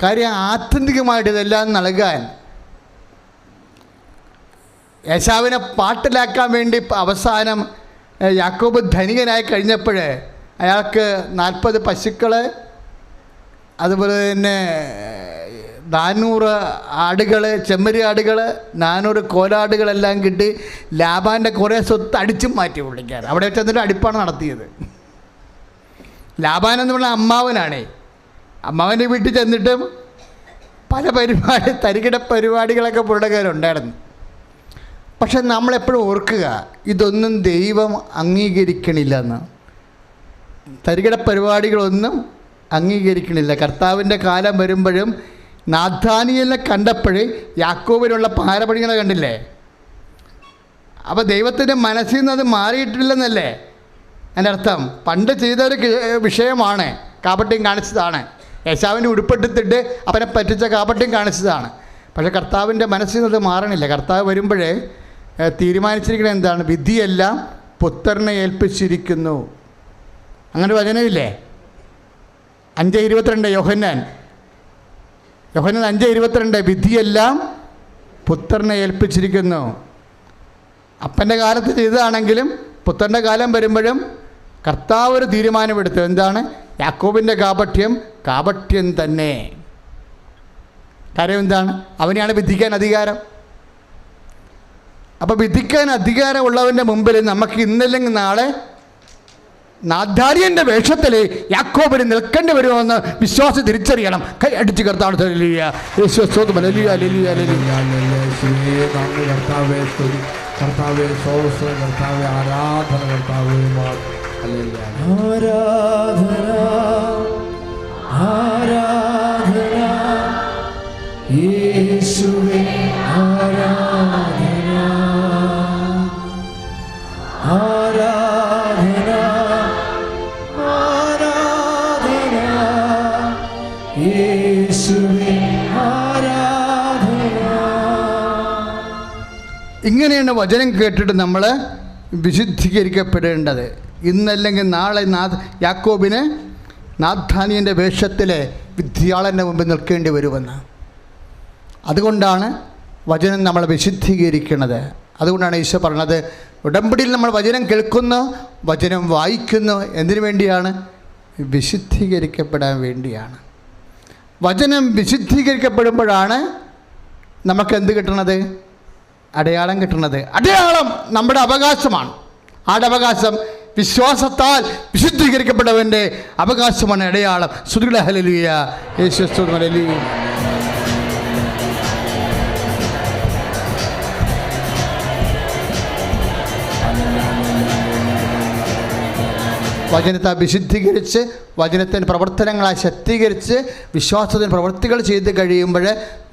കാര്യം ആത്യന്തികമായിട്ട് ഇതെല്ലാം നൽകാൻ ഏശാവിനെ പാട്ടിലാക്കാൻ വേണ്ടി അവസാനം യാക്കോബ് ധനികനായി കഴിഞ്ഞപ്പോൾ അയാൾക്ക് 40 പശുക്കൾ, അതുപോലെ തന്നെ 400 ആടുകൾ, ചെമ്മരി ആടുകൾ, 400 കോലാടുകളെല്ലാം കിട്ടി. ലാബാൻ്റെ കുറേ സ്വത്ത് അടിച്ചും മാറ്റി പുള്ളിക്കാരൻ. അവിടെ വെച്ച് എന്നിട്ട് അടിപ്പാണ് നടത്തിയത്. ലാബാൻ എന്ന് പറഞ്ഞാൽ അമ്മാവനാണേ. അമ്മാവൻ്റെ വീട്ടിൽ ചെന്നിട്ടും പല തരികിട പരിപാടികളൊക്കെ പുള്ളിയുടെ കയ്യിലുണ്ടായിരുന്നു. പക്ഷെ നമ്മളെപ്പോഴും ഓർക്കുക, ഇതൊന്നും ദൈവം അംഗീകരിക്കണില്ലെന്ന്. തരികിട പരിപാടികളൊന്നും അംഗീകരിക്കണില്ല. കർത്താവിൻ്റെ കാലം വരുമ്പോഴും നാഥാനിയലിനെ കണ്ടപ്പോൾ യാക്കോബിനുള്ള പാരപണികളെ കണ്ടില്ലേ? അപ്പോൾ ദൈവത്തിൻ്റെ മനസ്സിൽ നിന്ന് അത് മാറിയിട്ടില്ലെന്നല്ലേ എൻ്റെ അർത്ഥം. പണ്ട് ചെയ്തൊരു വിഷയമാണ്, കാപട്യം കാണിച്ചതാണ്. യേശാവിൻ്റെ ഉടുപ്പെടുത്തിട്ട് അവനെ പറ്റിച്ച കാപട്യം കാണിച്ചതാണ്. പക്ഷേ കർത്താവിൻ്റെ മനസ്സിൽ നിന്ന് അത് മാറണില്ല. കർത്താവ് വരുമ്പോഴേ തീരുമാനിച്ചിരിക്കുന്നത് എന്താണ്? വിധിയെല്ലാം പുത്രനെ ഏൽപ്പിച്ചിരിക്കുന്നു. അങ്ങനെ വചനമില്ലേ? 5:22 യോഹന്നാൻ 5:22 വിധിയെല്ലാം പുത്രനെ ഏൽപ്പിച്ചിരിക്കുന്നു. അപ്പൻ്റെ കാലത്ത് ചെയ്തതാണെങ്കിലും പുത്രൻ്റെ കാലം വരുമ്പോഴും കർത്താവ് ഒരു തീരുമാനമെടുത്തു. എന്താണ്? യാക്കോബിൻ്റെ കാപട്യം തന്നെ. കാര്യം എന്താണ്? അവനെയാണ് വിധിക്കാൻ അധികാരം. അപ്പോൾ വിധിക്കാൻ അധികാരമുള്ളവൻ്റെ മുമ്പിൽ നമുക്ക് ഇന്നല്ലെങ്കിൽ നാളെ നാഥാര്യൻ്റെ വേഷത്തിൽ യാക്കോബിന് നിൽക്കേണ്ടി വരുമെന്ന് വിശ്വാസം തിരിച്ചറിയണം. കൈ അടിച്ച് കർത്താവ് യേശുവേ ആരാധന, ആരാധന, ആരാധന, യേശുവേ ആരാധന. ഇങ്ങനെയാണ് വചനം കേട്ടിട്ട് നമ്മൾ വിശുദ്ധീകരിക്കപ്പെടേണ്ടത്. ഇന്നല്ലെങ്കിൽ നാളെ യാക്കോബിന് നാഥാനിയൻ്റെ വേഷത്തിൽ വിദ്യാളൻ്റെ മുമ്പിൽ നിൽക്കേണ്ടി വരുമെന്ന്. അതുകൊണ്ടാണ് വചനം നമ്മളെ വിശുദ്ധീകരിക്കുന്നത്. അതുകൊണ്ടാണ് ഈശോ പറഞ്ഞത്, ഉടമ്പടിയിൽ നമ്മൾ വചനം കേൾക്കുന്നു, വചനം വായിക്കുന്നു. എന്തിനു വേണ്ടിയാണ്? വിശുദ്ധീകരിക്കപ്പെടാൻ വേണ്ടിയാണ്. വചനം വിശുദ്ധീകരിക്കപ്പെടുമ്പോഴാണ് നമുക്ക് എന്ത് കിട്ടണത്? അടയാളം കിട്ടുന്നത്. അടയാളം നമ്മുടെ അവകാശമാണ്. ആരുടെ അവകാശം? വിശ്വാസത്താൽ വിശുദ്ധീകരിക്കപ്പെട്ടവൻ്റെ അവകാശമാണ് അടയാളം. സ്തുതികളെ ഹല്ലേലൂയ, യേശുവേ സ്തുതി, ഹല്ലേലൂയ. വചനത്തെ വിശുദ്ധീകരിച്ച് വചനത്തിൻ്റെ പ്രവർത്തനങ്ങളായി ശക്തീകരിച്ച് വിശ്വാസത്തിന് പ്രവൃത്തികൾ ചെയ്ത് കഴിയുമ്പോൾ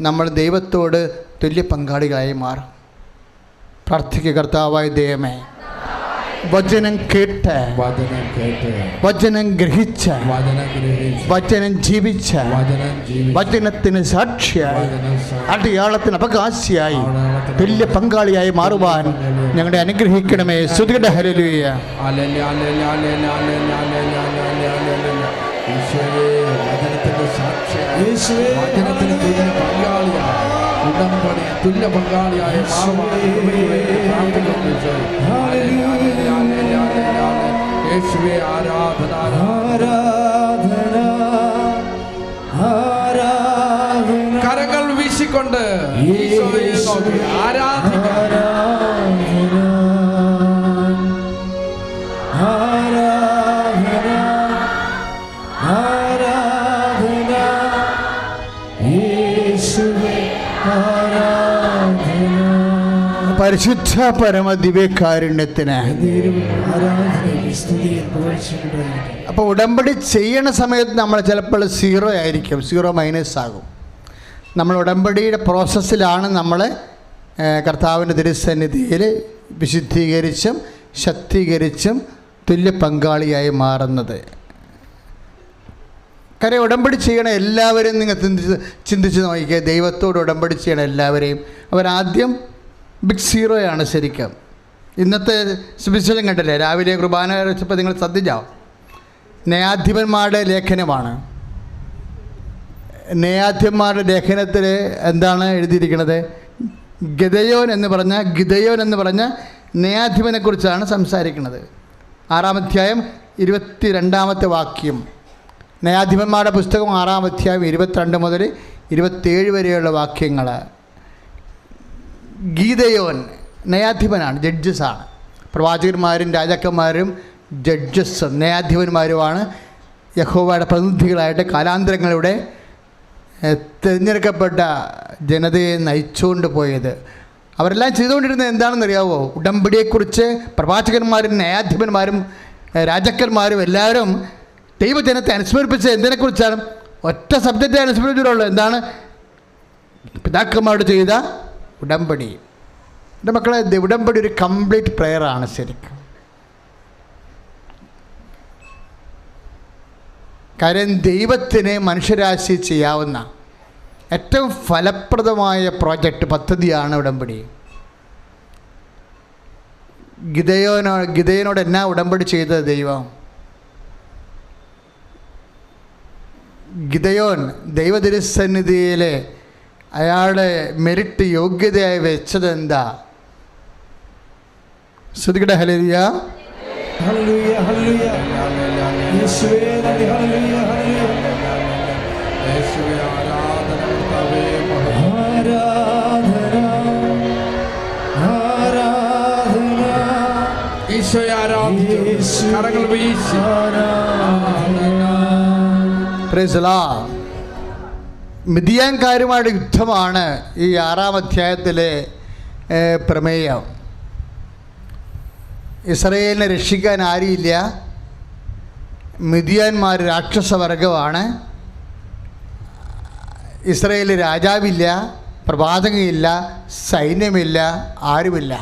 നമ്മൾ ദൈവത്തോട് തുല്യ പങ്കാളികളായി മാറും. പ്രാർത്ഥിക്കുക. കർത്താവായ ദൈവമേ, വചനം കേട്ട് വചനം ഗ്രഹിച്ച് വചനം ജീവിച്ച വചനത്തിന് സാക്ഷിയായി അടയാളത്തിന് അവകാശിയായി തുല്യ പങ്കാളിയായി മാറുവാൻ ഞങ്ങളെ അനുഗ്രഹിക്കണമേ. സ്തുതിക്കട്ടെ, ഹല്ലേലൂയ. തുല്യ പങ്കാളിയായ യേശുവേ ആരാധന, ആരാധന, ആരാധന. കരങ്ങൾ വീശിക്കൊണ്ട് ആരാധന, ആരാധന, ആരാധന. പരിശുദ്ധ പരമ ദിവ്യകാരുണ്യത്തിന്. അപ്പോൾ ഉടമ്പടി ചെയ്യണ സമയത്ത് നമ്മൾ ചിലപ്പോൾ 0 ആയിരിക്കും, 0- ആകും. നമ്മൾ ഉടമ്പടിയുടെ പ്രോസസ്സിലാണ് നമ്മൾ കർത്താവിൻ്റെ തിരുസന്നിധിയിൽ വിശുദ്ധീകരിച്ചും ശക്തീകരിച്ചും തുല്യ പങ്കാളിയായി മാറുന്നത്. കാര്യം ഉടമ്പടി ചെയ്യണ എല്ലാവരും നിങ്ങൾ ചിന്തിച്ച് നോക്കിക്കുക. ദൈവത്തോട് ഉടമ്പടി ചെയ്യണ എല്ലാവരെയും അവരാദ്യം ബിഗ് 0 ശരിക്കും. ഇന്നത്തെ സുവിശേഷം കണ്ടില്ലേ, രാവിലെ കുർബാന വെച്ചപ്പോൾ നിങ്ങൾ ശ്രദ്ധിച്ചാവും. ന്യായാധിപന്മാരുടെ ലേഖനമാണ്. ന്യായാധിപന്മാരുടെ ലേഖനത്തിൽ എന്താണ് എഴുതിയിരിക്കുന്നത്? ഗിദെയോൻ എന്ന് പറഞ്ഞ ന്യായാധിപനെക്കുറിച്ചാണ് സംസാരിക്കുന്നത്. 6-ാം അധ്യായം 22-ാമത്തെ വാക്യം. ന്യായാധിപന്മാരുടെ പുസ്തകം 6-ാം അധ്യായം 22 മുതൽ 27 വരെയുള്ള വാക്യങ്ങൾ. ഗിദെയോൻ ന്യായാധിപനാണ്, ജഡ്ജസാണ്. പ്രവാചകന്മാരും രാജാക്കന്മാരും ജഡ്ജസും ന്യായാധിപന്മാരുമാണ് യഹോവയുടെ പ്രതിനിധികളായിട്ട് കാലാന്തരങ്ങളുടെ തിരഞ്ഞെടുക്കപ്പെട്ട ജനതയെ നയിച്ചുകൊണ്ട് പോയത്. അവരെല്ലാം ചെയ്തുകൊണ്ടിരുന്നത് എന്താണെന്നറിയാവോ? ഉടമ്പടിയെക്കുറിച്ച് പ്രവാചകന്മാരും ന്യായാധിപന്മാരും രാജാക്കന്മാരും എല്ലാവരും ദൈവജനത്തെ അനുസ്മരിപ്പിച്ചത് എന്തിനെക്കുറിച്ചാണ്? ഒറ്റ സബ്ജക്റ്റ് അനുസ്മരിച്ചിട്ടുള്ളൂ. എന്താണ്? പിതാക്കന്മാരോട് ചെയ്ത ഉടമ്പടി. എൻ്റെ മക്കളെ, ഉടമ്പടി ഒരു കംപ്ലീറ്റ് പ്രെയറാണ് ശരിക്കും. കാര്യം ദൈവത്തിന് മനുഷ്യരാശി ചെയ്യാവുന്ന ഏറ്റവും ഫലപ്രദമായ പ്രോജക്റ്റ് പദ്ധതിയാണ് ഉടമ്പടി. ഗിദെയോനോട് എന്നാ ഉടമ്പടി ചെയ്തത് ദൈവം? ഗിദെയോൻ ദൈവതിരുസന്നിധിയിൽ അയാളുടെ മെരിറ്റ് യോഗ്യതയായി വെച്ചത് എന്താ? ശ്രദ്ധിക്കട്ടെ. ഹല്ലേലൂയ, ഹല്ലേലൂയ, ഹല്ലേലൂയ. യേശുവേ നന്ദി. ഹല്ലേലൂയ, ഹല്ലേലൂയ. യേശുവേ ആരാധന, കർത്താവേ ആരാധന, ആരാധന. ഈശോയെ ആരാധിച്ചു, കരങ്ങൾ വീശി ആരാധന. Praise the Lord. മിദ്യാൻകാരുമായിട്ട് യുദ്ധമാണ് ഈ 6-ാം അധ്യായത്തിലെ പ്രമേയം. ഇസ്രായേലിനെ രക്ഷിക്കാൻ ആരുമില്ല. മിദ്യാന്മാർ രാക്ഷസവർഗമാണ്. ഇസ്രായേൽ രാജാവില്ല, പ്രവാചകനില്ല, സൈന്യമില്ല, ആരുമില്ല.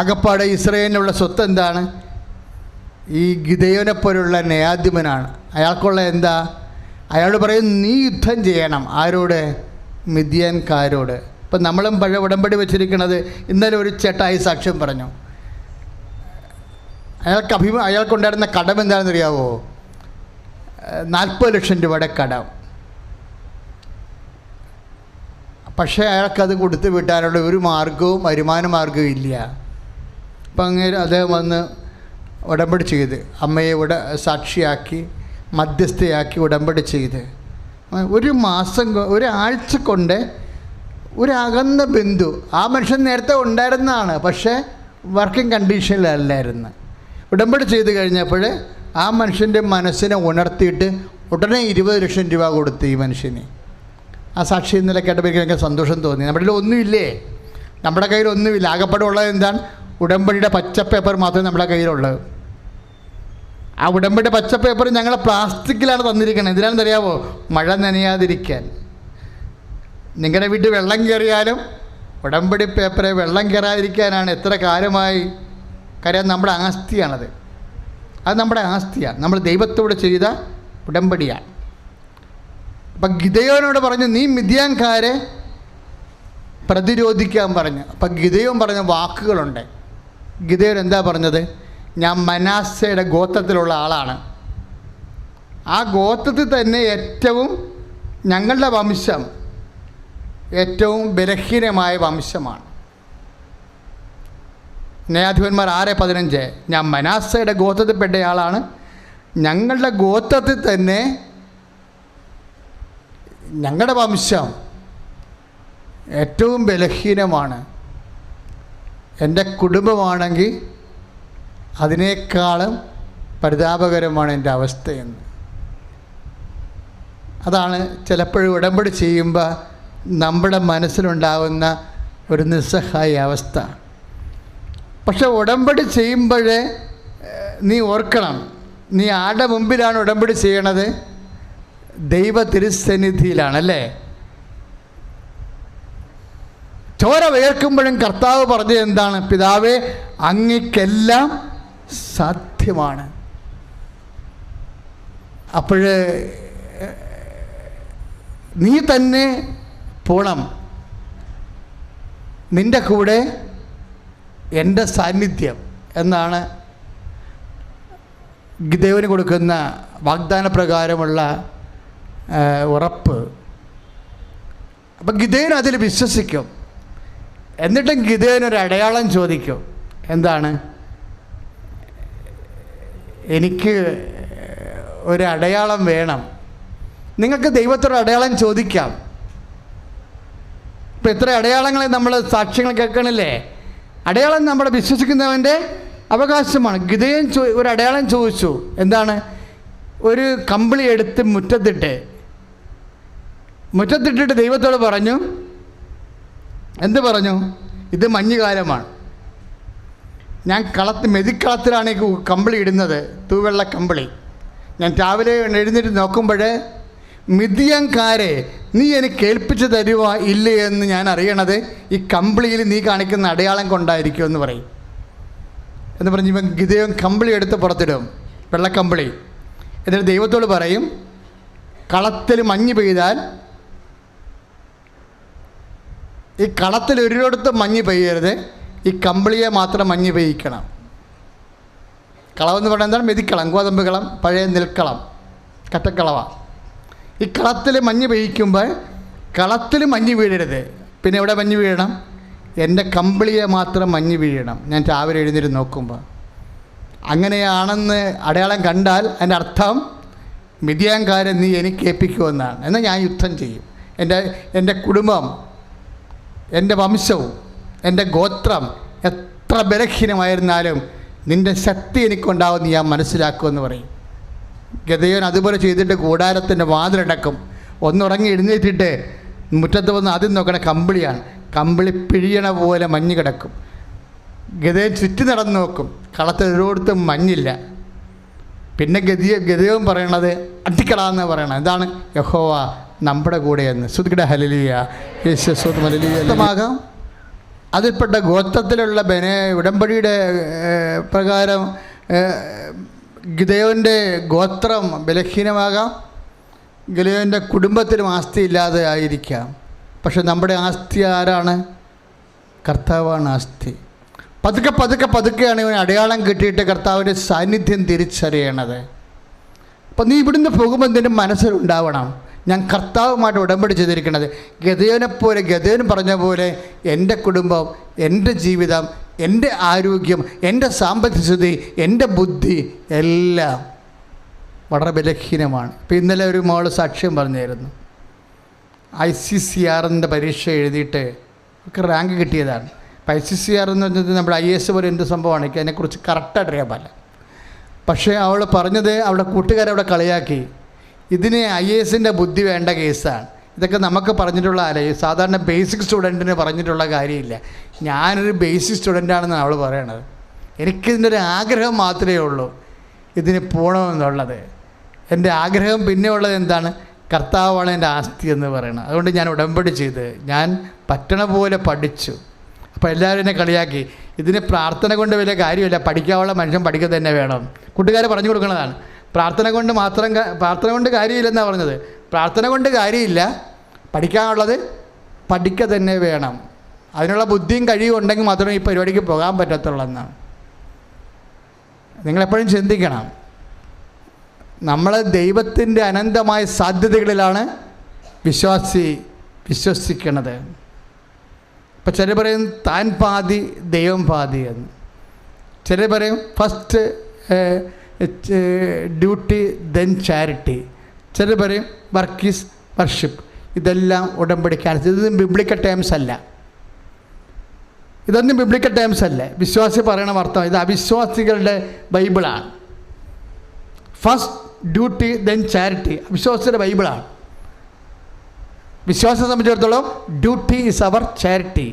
ആകപ്പാടെ ഇസ്രായേലിനുള്ള സ്വത്ത് എന്താണ്? ഈ ഗിദെയോനെപ്പോലുള്ള ന്യായാധിപനാണ്. അയാൾക്കുള്ള എന്താ? അയാൾ പറയും നീ യുദ്ധം ചെയ്യണം. ആരോട്? മിദ്യാൻകാരോട്. ഇപ്പം നമ്മളും പഴയ ഉടമ്പടി വെച്ചിരിക്കുന്നത്. ഇന്നലെ ഒരു ചേട്ടായി സാക്ഷ്യം പറഞ്ഞു. അയാൾക്കുണ്ടായിരുന്ന കടം എന്താണെന്ന് അറിയാവോ? 40 ലക്ഷം രൂപയുടെ കടം. പക്ഷേ അയാൾക്കത് കൊടുത്തു വിട്ടാനുള്ള ഒരു മാർഗവും വരുമാന മാർഗവും ഇല്ല. അപ്പം അങ്ങനെ അദ്ദേഹം വന്ന് ഉടമ്പടി ചെയ്ത് അമ്മയെ സാക്ഷിയാക്കി മധ്യസ്ഥയാക്കി ഉടമ്പടി ചെയ്ത് ഒരാഴ്ച കൊണ്ട് ഒരു അകന്ന ബന്ധു, ആ മനുഷ്യൻ നേരത്തെ ഉണ്ടായിരുന്നതാണ്, പക്ഷേ വർക്കിംഗ് കണ്ടീഷനിലല്ലായിരുന്നു. ഉടമ്പടി ചെയ്ത് കഴിഞ്ഞപ്പോൾ ആ മനുഷ്യൻ്റെ മനസ്സിനെ ഉണർത്തിയിട്ട് ഉടനെ 20 ലക്ഷം രൂപ കൊടുത്തു ഈ മനുഷ്യന്. ആ സാക്ഷി ഇന്നലെ കേട്ടപ്പോൾ എനിക്ക് സന്തോഷം തോന്നി. നമ്മുടെ കയ്യിൽ ഒന്നുമില്ലേ? നമ്മുടെ കയ്യിൽ ഒന്നുമില്ല. ആകപ്പാടെ ഉള്ളത് എന്താണ്? ഉടമ്പടിയുടെ പച്ച പേപ്പർ മാത്രമേ നമ്മുടെ കയ്യിലുള്ളത്. ആ ഉടമ്പടിയുടെ പച്ച പേപ്പർ ഞങ്ങൾ പ്ലാസ്റ്റിക്കിലാണ് തന്നിരിക്കുന്നത്. എന്തിനാണെന്ന് അറിയാമോ? മഴ നനയാതിരിക്കാൻ. നിങ്ങളുടെ വീട്ടിൽ വെള്ളം കയറിയാലും ഉടമ്പടി പേപ്പറെ വെള്ളം കയറാതിരിക്കാനാണ്. എത്ര കാലമായി. കാര്യം നമ്മുടെ ആസ്തിയാണത്. അത് നമ്മുടെ ആസ്തിയാണ്. നമ്മൾ ദൈവത്തോട് ചെയ്ത ഉടമ്പടിയാണ്. അപ്പം ഗിദെയോനോട് പറഞ്ഞു നീ മിദ്യാൻകാരെ പ്രതിരോധിക്കാൻ പറഞ്ഞു. അപ്പം ഗിദെയോൻ പറഞ്ഞ വാക്കുകളുണ്ട്. ഗിദെയോൻ എന്താ പറഞ്ഞത്? ഞാൻ മനാസയുടെ ഗോത്രത്തിലുള്ള ആളാണ്. ആ ഗോത്രത്തിൽ തന്നെ ഞങ്ങളുടെ വംശം ഏറ്റവും ബലഹീനമായ വംശമാണ്. ന്യായാധിപന്മാർ 6:15 ഞാൻ മനാസയുടെ ഗോത്രത്തിൽപ്പെട്ടയാളാണ്. ഞങ്ങളുടെ ഗോത്രത്തിൽ തന്നെ ഞങ്ങളുടെ വംശം ഏറ്റവും ബലഹീനമാണ്. എൻ്റെ കുടുംബമാണെങ്കിൽ അതിനേക്കാളും പരിതാപകരമാണ് എൻ്റെ അവസ്ഥയെന്ന്. അതാണ് ചിലപ്പോഴും ഉടമ്പടി ചെയ്യുമ്പോൾ നമ്മുടെ മനസ്സിലുണ്ടാകുന്ന ഒരു നിസ്സഹായ അവസ്ഥ. പക്ഷെ ഉടമ്പടി ചെയ്യുമ്പോഴേ നീ ഓർക്കണം, നീ ആരുടെ മുമ്പിലാണ് ഉടമ്പടി ചെയ്യണത്? ദൈവ തിരുസന്നിധിയിലാണല്ലേ. ചോര വേർക്കുമ്പോഴും കർത്താവ് പറഞ്ഞത് എന്താണ്? പിതാവേ, അങ്ങയ്ക്കെല്ലാം സാധ്യമാണ്. അപ്പോൾ നീ തന്നെ പോണം, നിൻ്റെ കൂടെ എൻ്റെ സാന്നിധ്യം എന്നാണ് ഗിദെയോന് കൊടുക്കുന്ന വാഗ്ദാന പ്രകാരമുള്ള ഉറപ്പ്. അപ്പം ഗിദെയോൻ അതിൽ വിശ്വസിക്കും. എന്നിട്ടും ഗിദെയോൻ ഒരു അടയാളം ചോദിക്കും. എന്താണ്? എനിക്ക് ഒരു അടയാളം വേണം. നിങ്ങൾക്ക് ദൈവത്തോട് അടയാളം ചോദിക്കാം. ഇപ്പം എത്ര അടയാളങ്ങളെ നമ്മൾ സാക്ഷ്യങ്ങൾ കേൾക്കണില്ലേ? അടയാളം നമ്മൾ വിശ്വസിക്കുന്നവൻ്റെ അവകാശമാണ്. ഗിദെയോൻ ഒരു അടയാളം ചോദിച്ചു. എന്താണ്? ഒരു കമ്പിളി എടുത്ത് മുറ്റത്തിട്ടിട്ട് ദൈവത്തോട് പറഞ്ഞു. എന്ത് പറഞ്ഞു? ഇത് മഞ്ഞുകാലമാണ്, ഞാൻ മെതിക്കളത്തിലാണ് ഈ കമ്പിളി ഇടുന്നത്, തൂവെള്ള കമ്പിളി. ഞാൻ രാവിലെ എഴുന്നേറ്റ് നോക്കുമ്പോൾ മിദ്യാൻകാരെ നീ എനിക്ക് ഏൽപ്പിച്ച് തരുക ഇല്ലേ എന്ന് ഞാൻ അറിയണത് ഈ കമ്പിളിയിൽ നീ കാണിക്കുന്ന അടയാളം കൊണ്ടായിരിക്കും എന്ന് പറയും. എന്ന് പറഞ്ഞ് ഇവൻ ഗിദെയോൻ കമ്പിളി എടുത്ത് പുറത്തിടും, വെള്ളക്കമ്പിളി. എന്നിട്ട് ദൈവത്തോട് പറയും, കളത്തിൽ മഞ്ഞ് പെയ്താൽ ഈ കളത്തിൽ ഒരിടത്ത് മഞ്ഞ് പെയ്യരുത്, ഈ കമ്പിളിയെ മാത്രം മഞ്ഞ് പെയ്യിക്കണം. കളവെന്ന് പറഞ്ഞാൽ എന്താണ്? മെതിക്കളം, ഗോതമ്പ് കളം, പഴയ നെൽക്കളം, കറ്റക്കളവ. ഈ കളത്തിൽ മഞ്ഞ് പെയ്യിക്കുമ്പോൾ കളത്തിൽ മഞ്ഞ് വീഴരുത്. പിന്നെ എവിടെ മഞ്ഞ് വീഴണം? എൻ്റെ കമ്പിളിയെ മാത്രം മഞ്ഞ് വീഴണം ഞാൻ രാവിലെ എഴുന്നേറ്റ് നോക്കുമ്പോൾ. അങ്ങനെയാണെന്ന് അടയാളം കണ്ടാൽ അതിൻ്റെ അർത്ഥം മിദ്യാൻകാരെ നീ എനിക്ക് ഏൽപ്പിക്കുമെന്നാണ്. എന്നാൽ ഞാൻ യുദ്ധം ചെയ്യും. എൻ്റെ കുടുംബം, എൻ്റെ വംശവും എൻ്റെ ഗോത്രം എത്ര ബലഹീനമായിരുന്നാലും നിൻ്റെ ശക്തി എനിക്കുണ്ടാവുമെന്ന് ഞാൻ മനസ്സിലാക്കുമെന്ന് പറയും. ഗിദെയോൻ അതുപോലെ ചെയ്തിട്ട് കൂടാരത്തിൻ്റെ വാതിലടക്കും. ഒന്നുറങ്ങി എഴുന്നേറ്റിട്ട് മുറ്റത്ത് വന്ന് ആദ്യം നോക്കണ കമ്പിളിയാണ്. കമ്പിളി പിഴിയണ പോലെ മഞ്ഞ് കിടക്കും. ഗിദെയോൻ ചുറ്റി നടന്ന് നോക്കും, കളത്തിൽ ഒരിടത്തും മഞ്ഞില്ല. പിന്നെ ഗിദെയോൻ പറയണത് അടിക്കളാന്ന് പറയണം. എന്താണ്? യഹോവ നമ്മുടെ കൂടെയെന്ന്. ശ്രുതിക്കട്ടെ ഹല്ലേലൂയ, യേശുസ്തുതി ഹല്ലേലൂയ. അതിൽപ്പെട്ട ഗോത്രത്തിലുള്ള ഉടമ്പടിയുടെ പ്രകാരം ഗിദെയോൻ്റെ ഗോത്രം ബലഹീനമാകാം, ഗിദെയോൻ്റെ കുടുംബത്തിനും ആസ്തി ഇല്ലാതെ ആയിരിക്കാം. പക്ഷെ നമ്മുടെ ആസ്തി ആരാണ്? കർത്താവാണ് ആസ്തി. പതുക്കെയാണ് ഇവൻ അടയാളം കിട്ടിയിട്ട് കർത്താവിൻ്റെ സാന്നിധ്യം തിരിച്ചറിയണത്. അപ്പം നീ ഇവിടുന്ന് പോകുമ്പോൾ നിൻ്റെ മനസ്സിലുണ്ടാവണം, ഞാൻ കർത്താവുമായിട്ട് ഉടമ്പടി ചെയ്തിരിക്കുന്നത്. ഗിദെയോൻ പറഞ്ഞ പോലെ എൻ്റെ കുടുംബം, എൻ്റെ ജീവിതം, എൻ്റെ ആരോഗ്യം, എൻ്റെ സാമ്പത്തിക സ്ഥിതി, എൻ്റെ ബുദ്ധി എല്ലാം വളരെ ബലഹീനമാണ്. ഇപ്പോൾ ഇന്നലെ ഒരു മോൾ സാക്ഷ്യം പറഞ്ഞായിരുന്നു. ICCR പരീക്ഷ എഴുതിയിട്ട് ഒക്കെ റാങ്ക് കിട്ടിയതാണ്. അപ്പോൾ ICCR എന്ന് പറഞ്ഞത് നമ്മുടെ IAS പോലെ എന്ത് സംഭവമാണ്, എനിക്ക് അതിനെക്കുറിച്ച് കറക്റ്റായിട്ട് അറിയാൻ പാടില്ല. പക്ഷേ അവൾ പറഞ്ഞത് അവളുടെ കൂട്ടുകാരവിടെ കളിയാക്കി, ഇതിന് IAS ബുദ്ധി വേണ്ട കേസാണ്. ഇതൊക്കെ നമുക്ക് പറഞ്ഞിട്ടുള്ള സാധാരണ ബേസിക് സ്റ്റുഡൻറ്റിന് പറഞ്ഞിട്ടുള്ള കാര്യമില്ല. ഞാനൊരു ബേസിക് സ്റ്റുഡൻ്റാണെന്നാണ് അവൾ പറയണത്. എനിക്കിതിൻ്റെ ഒരു ആഗ്രഹം മാത്രമേ ഉള്ളൂ, ഇതിന് പോകണമെന്നുള്ളത്. എൻ്റെ ആഗ്രഹം പിന്നെ ഉള്ളത് എന്താണ്? കർത്താവാണ് എൻ്റെ ആസ്തി എന്ന് പറയണം. അതുകൊണ്ട് ഞാൻ ഉടമ്പടി ചെയ്ത് ഞാൻ പറ്റണ പോലെ പഠിച്ചു. അപ്പോൾ എല്ലാവരും എന്നെ കളിയാക്കി, ഇതിന് പ്രാർത്ഥന കൊണ്ട് വലിയ കാര്യമില്ല, പഠിക്കാനുള്ള മനുഷ്യൻ പഠിക്കുക തന്നെ വേണം. കൂട്ടുകാരെ പറഞ്ഞു കൊടുക്കുന്നതാണ്. പ്രാർത്ഥന കൊണ്ട് കാര്യമില്ലെന്നാണ് പറഞ്ഞത്. പ്രാർത്ഥന കൊണ്ട് കാര്യമില്ല, പഠിക്കാനുള്ളത് പഠിക്കുക തന്നെ വേണം. അതിനുള്ള ബുദ്ധിയും കഴിവും ഉണ്ടെങ്കിൽ മാത്രമേ ഈ പരിപാടിക്ക് പോകാൻ പറ്റത്തുള്ളൂ എന്നാണ്. നിങ്ങളെപ്പോഴും ചിന്തിക്കണം, നമ്മൾ ദൈവത്തിൻ്റെ അനന്തമായ സാധ്യതകളിലാണ് വിശ്വസിക്കണത്. ഇപ്പം ചിലർ പറയും താൻ പാതി ദൈവം പാതി എന്ന്. ചിലർ പറയും ഫസ്റ്റ് ഡ്യൂട്ടി ദെൻ ചാരിറ്റി. ചിലർ പറയും വർക്ക് ഈസ് വർഷിപ്പ്. ഇതെല്ലാം ഉടമ്പടിക്കാൻ, ഇതൊന്നും ബിബ്ലിക്കൽ ടേംസ് അല്ല. ഇതൊന്നും ബിബ്ലിക്കൽ ടേംസ് അല്ല. വിശ്വാസി പറയണ അർത്ഥം ഇത് അവിശ്വാസികളുടെ ബൈബിളാണ്. ഫസ്റ്റ് ഡ്യൂട്ടി ദെൻ ചാരിറ്റി അവിശ്വാസിയുടെ ബൈബിളാണ്. വിശ്വാസം സംബന്ധിച്ചിടത്തോളം ഡ്യൂട്ടി ഈസ് അവർ ചാരിറ്റി.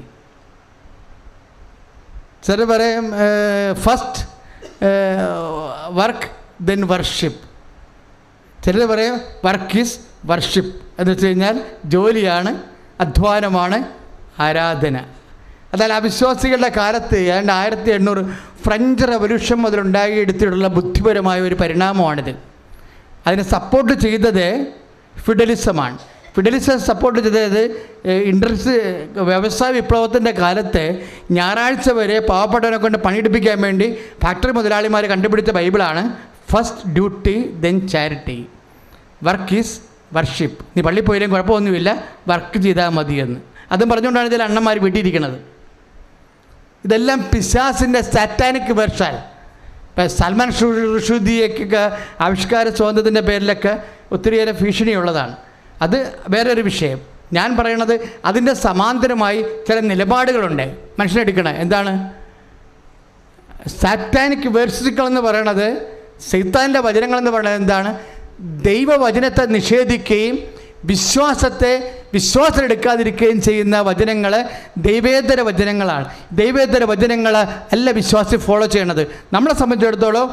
ചിലർ പറയും ഫസ്റ്റ് വർക്ക് ദെൻ വർഷിപ്പ്. ചിലർ പറയും വർക്ക് ഈസ് വർഷിപ്പ് എന്ന് വെച്ച് കഴിഞ്ഞാൽ ജോലിയാണ്, അധ്വാനമാണ് ആരാധന. എന്നാൽ അവിശ്വാസികളുടെ കാലത്ത് ഏതാണ്ട് 1800 ഫ്രഞ്ച് റവല്യൂഷൻ മുതലുണ്ടാക്കിയെടുത്തിട്ടുള്ള ബുദ്ധിപരമായ ഒരു പരിണാമമാണിത്. അതിനെ സപ്പോർട്ട് ചെയ്തത് ഫിഡലിസമാണ്. ഫിഡലിസം സപ്പോർട്ട് ചെയ്തത് വ്യവസായ വിപ്ലവത്തിൻ്റെ കാലത്ത് ഞായറാഴ്ച വരെ പാവപ്പെട്ടവനെ കൊണ്ട് പണിയെടുപ്പിക്കാൻ വേണ്ടി ഫാക്ടറി മുതലാളിമാർ കണ്ടുപിടിച്ച ബൈബിളാണ് first duty then charity, work is worship. നീ പള്ളിയിൽ പോയാലും കുഴപ്പമൊന്നുമില്ല, വർക്ക് ചെയ്താൽ മതിയെന്ന്. അതും പറഞ്ഞുകൊണ്ടാണ് ഇതിൽ അണ്ണന്മാർ വീട്ടിയിരിക്കുന്നത്. ഇതെല്ലാം പിശാസിൻ്റെ സാറ്റാനിക് വേർഷൻ. ഇപ്പം സൽമാൻ റുഷ്ദിയൊക്കെ ആവിഷ്കാര സ്വാതന്ത്ര്യത്തിൻ്റെ പേരിലൊക്കെ ഒത്തിരിയേറെ ഭീഷണിയുള്ളതാണ്. അത് വേറൊരു വിഷയം. ഞാൻ പറയണത് അതിൻ്റെ സമാന്തരമായി ചില നിലപാടുകളുണ്ട് മനുഷ്യനെടുക്കണേ. എന്താണ് സാറ്റാനിക് വേഴ്സുകൾ എന്ന് പറയണത്, സൈത്താൻ്റെ വചനങ്ങളെന്ന് പറയുന്നത് എന്താണ്? ദൈവവചനത്തെ നിഷേധിക്കുകയും വിശ്വാസമെടുക്കാതിരിക്കുകയും ചെയ്യുന്ന വചനങ്ങൾ ദൈവേതര വചനങ്ങളാണ്. ദൈവേതര വചനങ്ങൾ അല്ല വിശ്വാസി ഫോളോ ചെയ്യണത്. നമ്മളെ സംബന്ധിച്ചിടത്തോളം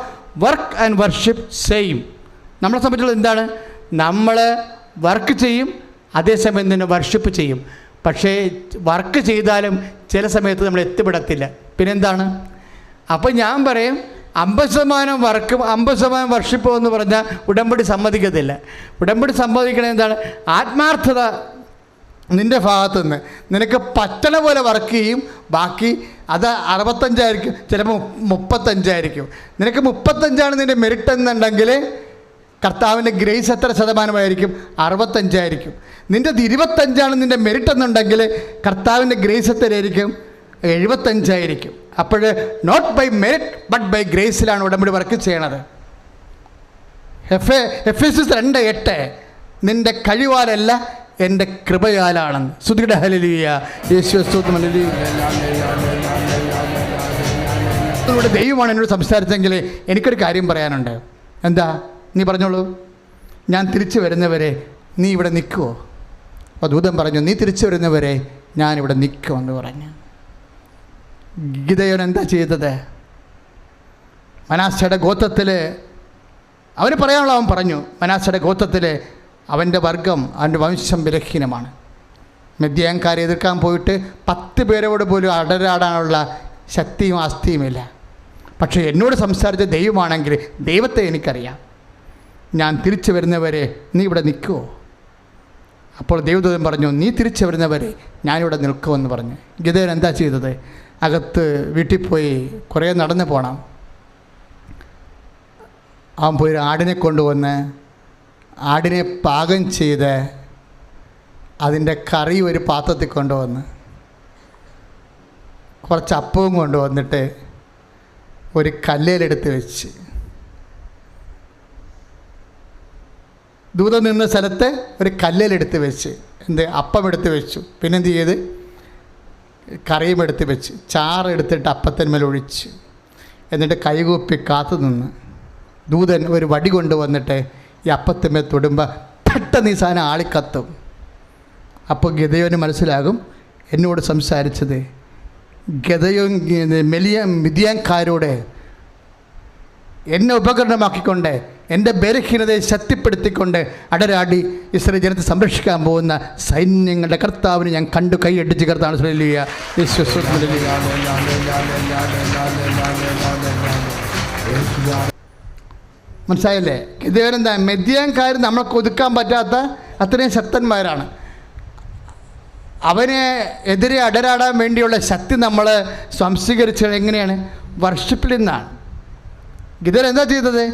വർക്ക് ആൻഡ് വർഷിപ്പ് സെയിം. നമ്മളെ സംബന്ധിച്ചിടത്തോളം എന്താണ്? നമ്മൾ വർക്ക് ചെയ്യും, അതേസമയം തന്നെ വർഷിപ്പ് ചെയ്യും. പക്ഷേ വർക്ക് ചെയ്താലും ചില സമയത്ത് നമ്മൾ എത്തിപ്പെടത്തില്ല. പിന്നെന്താണ്? അപ്പോൾ ഞാൻ പറയും 50% വർക്കും 50% വർഷിപ്പോ എന്ന് പറഞ്ഞാൽ ഉടമ്പടി സമ്മതിക്കത്തില്ല. ഉടമ്പടി സമ്മതിക്കണത് എന്താണ്? ആത്മാർത്ഥത നിൻ്റെ ഭാഗത്തുനിന്ന് നിനക്ക് പറ്റണ പോലെ വർക്ക് ചെയ്യും, ബാക്കി അത് 65 ചിലപ്പോൾ 35. നിനക്ക് 35 നിൻ്റെ മെറിറ്റ് എന്നുണ്ടെങ്കിൽ കർത്താവിൻ്റെ ഗ്രേസ് എത്ര ശതമാനമായിരിക്കും? 65. നിൻ്റെ 25 നിൻ്റെ മെറിറ്റ് എന്നുണ്ടെങ്കിൽ കർത്താവിൻ്റെ ഗ്രേസ് എത്രയായിരിക്കും? 75. അപ്പോൾ not by merit but by ഗ്രേസിലാണ് ഉടമ്പടി വർക്ക് ചെയ്യണത്. എഫേസ്യസ് 2:8 നിൻ്റെ കഴിവാലല്ല എൻ്റെ കൃപയാലാണെന്ന്. സ്തുതിയുടെ ഹല്ലേലൂയ, യേശുവേ സ്തോത്രം, ഹല്ലേലൂയ. നിങ്ങളുടെ ദൈവമാണ് എന്നോട് സംസാരിച്ചെങ്കിൽ എനിക്കൊരു കാര്യം പറയാനുണ്ട്. എന്താ? നീ പറഞ്ഞോളൂ. ഞാൻ തിരിച്ചു വരുന്നവരെ നീ ഇവിടെ നിൽക്കുമോ? അപ്പോൾ ദൂതൻ പറഞ്ഞു, നീ തിരിച്ചു വരുന്നവരെ ഞാനിവിടെ നിൽക്കുമെന്ന് പറഞ്ഞു. ഗിദെയോൻ എന്താ ചെയ്തത്? മനാസയുടെ ഗോത്രത്തിൽ അവന് പറയാനുള്ള അവൻ പറഞ്ഞു. മനാസയുടെ ഗോത്രത്തിൽ അവൻ്റെ വർഗം, അവൻ്റെ വംശം ബലഹീനമാണ്. മിദ്യാൻകാരെ എതിർക്കാൻ പോയിട്ട് 10 പേരോട് പോലും അടരാടാനുള്ള ശക്തിയും ആസ്തിയുമില്ല. പക്ഷേ എന്നോട് സംസാരിച്ച ദൈവമാണെങ്കിൽ ദൈവത്തെ എനിക്കറിയാം. ഞാൻ തിരിച്ചു വരുന്നവരെ നീ ഇവിടെ നിൽക്കുമോ? അപ്പോൾ ദൈവദൂതൻ പറഞ്ഞു, നീ തിരിച്ചു വരുന്നവരെ ഞാനിവിടെ നിൽക്കുമെന്ന് പറഞ്ഞു. ഗിദെയോൻ എന്താ ചെയ്തത്? അകത്ത് വീട്ടിൽ പോയി കുറേ നടന്ന് പോകണം. അവൻ പോയി ആടിനെ കൊണ്ടുവന്ന് ആടിനെ പാകം ചെയ്ത് അതിൻ്റെ കറി ഒരു പാത്രത്തിൽ കൊണ്ടുവന്ന് കുറച്ച് അപ്പവും കൊണ്ടുവന്നിട്ട് ഒരു കല്ലേലെടുത്ത് വെച്ച്, ദൂതം നിന്ന സ്ഥലത്ത് ഒരു കല്ലേലെടുത്ത് വെച്ച് അപ്പം എടുത്ത് വെച്ചു. പിന്നെന്ത് ചെയ്ത്? കറിയും എടുത്ത് വെച്ച് ചാറെടുത്തിട്ട് അപ്പത്തിന്മേൽ ഒഴിച്ച്, എന്നിട്ട് കൈകൂപ്പി കാത്തു നിന്ന് ദൂതൻ ഒരു വടി കൊണ്ടുവന്നിട്ട് ഈ അപ്പത്തിന്മേൽ തൊടുമ്പോൾ പെട്ടെന്ന് ഈ സാധനം ആളിക്കത്തും. അപ്പോൾ ഗിദെയോന് മനസ്സിലാകും എന്നോട് സംസാരിച്ചത് മിദ്യാൻകാരോട് എന്നെ ഉപകരണമാക്കിക്കൊണ്ട് എൻ്റെ ബലഹീനതയെ ശക്തിപ്പെടുത്തിക്കൊണ്ട് അടരാടി ഇസ്രായേൽ ജനത്തെ സംരക്ഷിക്കാൻ പോകുന്ന സൈന്യങ്ങളുടെ കർത്താവിനെ ഞാൻ കണ്ടു കൈയടിച്ച് കർത്താവ്. മനസ്സിലായില്ലേ? ഗിദെയോനെന്താ? മിദ്യാൻകാർ നമ്മൾക്ക് ഒതുക്കാൻ പറ്റാത്ത അത്രയും ശക്തന്മാരാണ്. അവനെ എതിരെ അടരാടാൻ വേണ്ടിയുള്ള ശക്തി നമ്മൾ സംസ്വീകരിച്ചത് എങ്ങനെയാണ്? വർഷിപ്പിൽ നിന്നാണ്. ഗിദെയോൻ എന്താ ചെയ്തത്?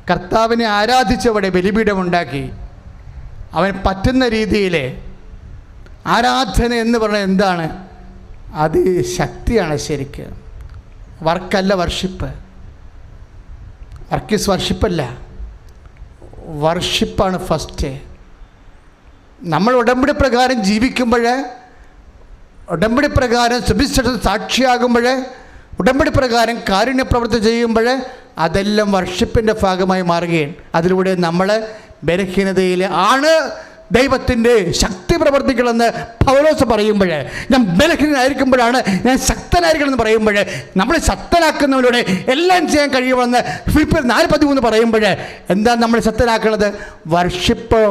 കർത്താവിനെ ആരാധിച്ചവിടെ ബലിപീഠമുണ്ടാക്കി. അവൻ പറ്റുന്ന രീതിയിൽ ആരാധന എന്ന് പറഞ്ഞാൽ എന്താണ്? അത് ശക്തിയാണ്. ശരിക്ക് വർക്കല്ല വർഷിപ്പ്. വർക്ക് ഈസ് വർഷിപ്പല്ല, വർഷിപ്പാണ് ഫസ്റ്റ്. നമ്മൾ ഉടമ്പടി പ്രകാരം ജീവിക്കുമ്പോൾ, ഉടമ്പടി പ്രകാരം സുവിശേഷ സാക്ഷിയാകുമ്പോൾ, ഉടമ്പടി പ്രകാരം കാരുണ്യപ്രവൃത്തി ചെയ്യുമ്പോൾ അതെല്ലാം വർഷിപ്പിൻ്റെ ഭാഗമായി മാറുകയും അതിലൂടെ നമ്മൾ ബലഹീനതയിൽ ആണ് ദൈവത്തിൻ്റെ ശക്തി പ്രവർത്തിക്കണമെന്ന് പൗലോസ് പറയുമ്പോൾ, ഞാൻ ബലഹീനനായിരിക്കുമ്പോഴാണ് ഞാൻ ശക്തനായിരിക്കണമെന്ന് പറയുമ്പോൾ, നമ്മൾ ശക്തനാക്കുന്നവരുടെ എല്ലാം ചെയ്യാൻ കഴിയുമെന്ന് ഫിലിപ്പിയർ 4:13 പറയുമ്പോൾ, എന്താ നമ്മൾ ശക്തനാക്കുന്നത്? വർഷിപ്പ്,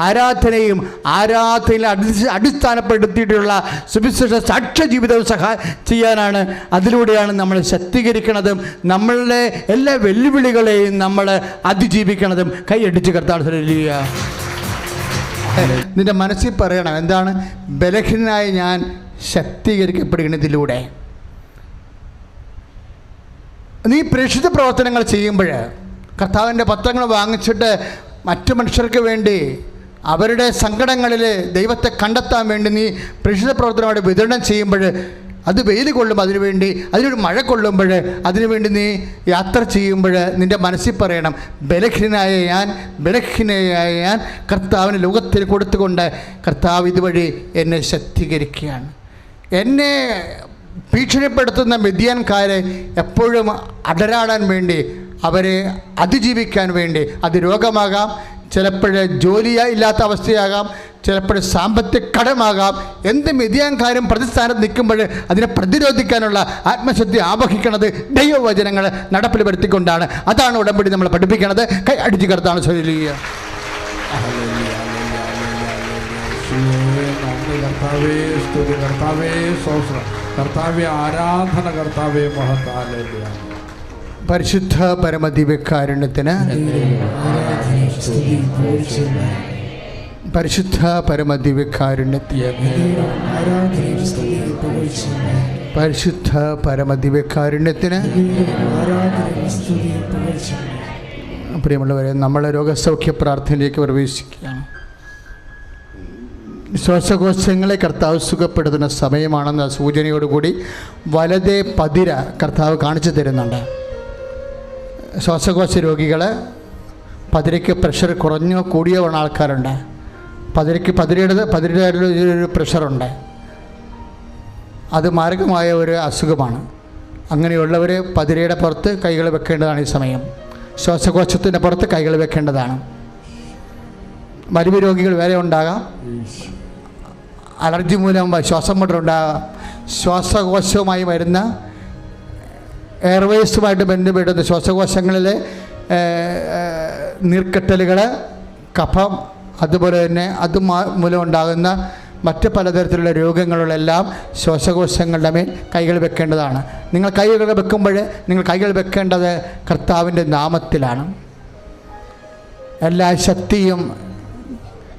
ആരാധനയിൽ അടിസ്ഥാനപ്പെടുത്തിയിട്ടുള്ള സുവിശേഷ സാക്ഷ്യ ജീവിതവും ചെയ്യാനാണ്. അതിലൂടെയാണ് നമ്മൾ ശക്തീകരിക്കുന്നതും നമ്മളുടെ എല്ലാ വെല്ലുവിളികളെയും നമ്മൾ അതിജീവിക്കുന്നതും. കൈയടിച്ച് കർത്താവ് ഹല്ലേലൂയ. നിന്റെ മനസ്സിൽ പറയണം, എന്താണ്? ബലഹീനനായി ഞാൻ ശക്തീകരിക്കപ്പെടുന്നതിലൂടെ. നീ പ്രേക്ഷിത പ്രവർത്തനങ്ങൾ ചെയ്യുമ്പോൾ, കർത്താവിൻ്റെ പത്രങ്ങൾ വാങ്ങിച്ചിട്ട് മറ്റു മനുഷ്യർക്ക് വേണ്ടി അവരുടെ സങ്കടങ്ങളിൽ ദൈവത്തെ കണ്ടെത്താൻ വേണ്ടി നീ പ്രേക്ഷിത പ്രവർത്തനമായിട്ട് വിതരണം ചെയ്യുമ്പോൾ, അത് വെയിൽ കൊള്ളുമ്പോൾ അതിനുവേണ്ടി, അതിനൊരു മഴ കൊള്ളുമ്പോൾ അതിനുവേണ്ടി നീ യാത്ര ചെയ്യുമ്പോൾ നിൻ്റെ മനസ്സിൽ പറയണം, ബലഹീനനായ ഞാൻ കർത്താവിന് ലോകത്തിൽ കൊടുത്തുകൊണ്ട് കർത്താവ് ഇതുവഴി എന്നെ ശക്തീകരിക്കുകയാണ്. എന്നെ ഭീഷണിപ്പെടുത്തുന്ന മിദ്യാൻകാരെ എപ്പോഴും അടരാടാൻ വേണ്ടി, അവരെ അതിജീവിക്കാൻ വേണ്ടി, അത് രോഗമാകാം, ചിലപ്പോൾ ജോലി ഇല്ലാത്ത അവസ്ഥയാകാം, ചിലപ്പോൾ സാമ്പത്തിക കടമാകാം, എന്ത് മിഥ്യാങ്കാരും പ്രതിസ്ഥാനത്ത് നിൽക്കുമ്പോൾ അതിനെ പ്രതിരോധിക്കാനുള്ള ആത്മശക്തി ആവഹിക്കുന്നത് ദൈവവചനങ്ങൾ നടപ്പിൽ വരുത്തിക്കൊണ്ടാണ്. അതാണ് ഉടമ്പടി നമ്മൾ പഠിപ്പിക്കുന്നത്. കൈ അടിച്ചു കർത്താണ് ഹല്ലേലൂയ. ആരാധന കർത്താവേ, മഹത്താ. പരിശുദ്ധ പരമദിവ്യകാരുണ്യത്തിന്, പരിശുദ്ധ പരമദിവ്യകാരുണ്യത്തിന്, പരിശുദ്ധ പരമദിവ്യകാരുണ്യത്തിന്. പ്രിയമുള്ളവരെ, നമ്മൾ രോഗസൗഖ്യ പ്രാർത്ഥനയിലേക്ക് പ്രവേശിക്കുകയാണ്. ശ്വാസകോശങ്ങളെ കർത്താവ് സുഖപ്പെടുത്തുന്ന സമയമാണെന്ന സൂചനയോടുകൂടി വലതേ പതിര കർത്താവ് കാണിച്ചു തരുന്നുണ്ട്. ശ്വാസകോശ രോഗികൾ, പതിരയ്ക്ക് പ്രഷർ കുറഞ്ഞോ കൂടിയോ ഉള്ള ആൾക്കാരുണ്ട്. പതിരയുടെ ഒരു പ്രഷറുണ്ട്, അത് മാരകമായ ഒരു അസുഖമാണ്. അങ്ങനെയുള്ളവർ പതിരയുടെ പുറത്ത് കൈകൾ വെക്കേണ്ടതാണ്. ഈ സമയം ശ്വാസകോശത്തിൻ്റെ പുറത്ത് കൈകൾ വെക്കേണ്ടതാണ്. വലിയ രോഗികൾ വേറെ ഉണ്ടാകാം, അലർജി മൂലം ശ്വാസം മുട്ടലുണ്ടാകാം, ശ്വാസകോശവുമായി വരുന്ന എയർവേസുമായിട്ട് ബന്ധപ്പെടുന്ന ശ്വാസകോശങ്ങളിലെ നീർക്കെട്ടലുകൾ, കഫം, അതുപോലെ തന്നെ അത് മൂലം ഉണ്ടാകുന്ന മറ്റ് പലതരത്തിലുള്ള രോഗങ്ങളിലെല്ലാം ശ്വാസകോശങ്ങളുടെ മേൽ കൈകൾ വെക്കേണ്ടതാണ്. നിങ്ങൾ കൈകൾ വെക്കുമ്പോൾ നിങ്ങൾ കൈകൾ വെക്കേണ്ടത് കർത്താവിൻ്റെ നാമത്തിലാണ്. എല്ലാ ശക്തിയും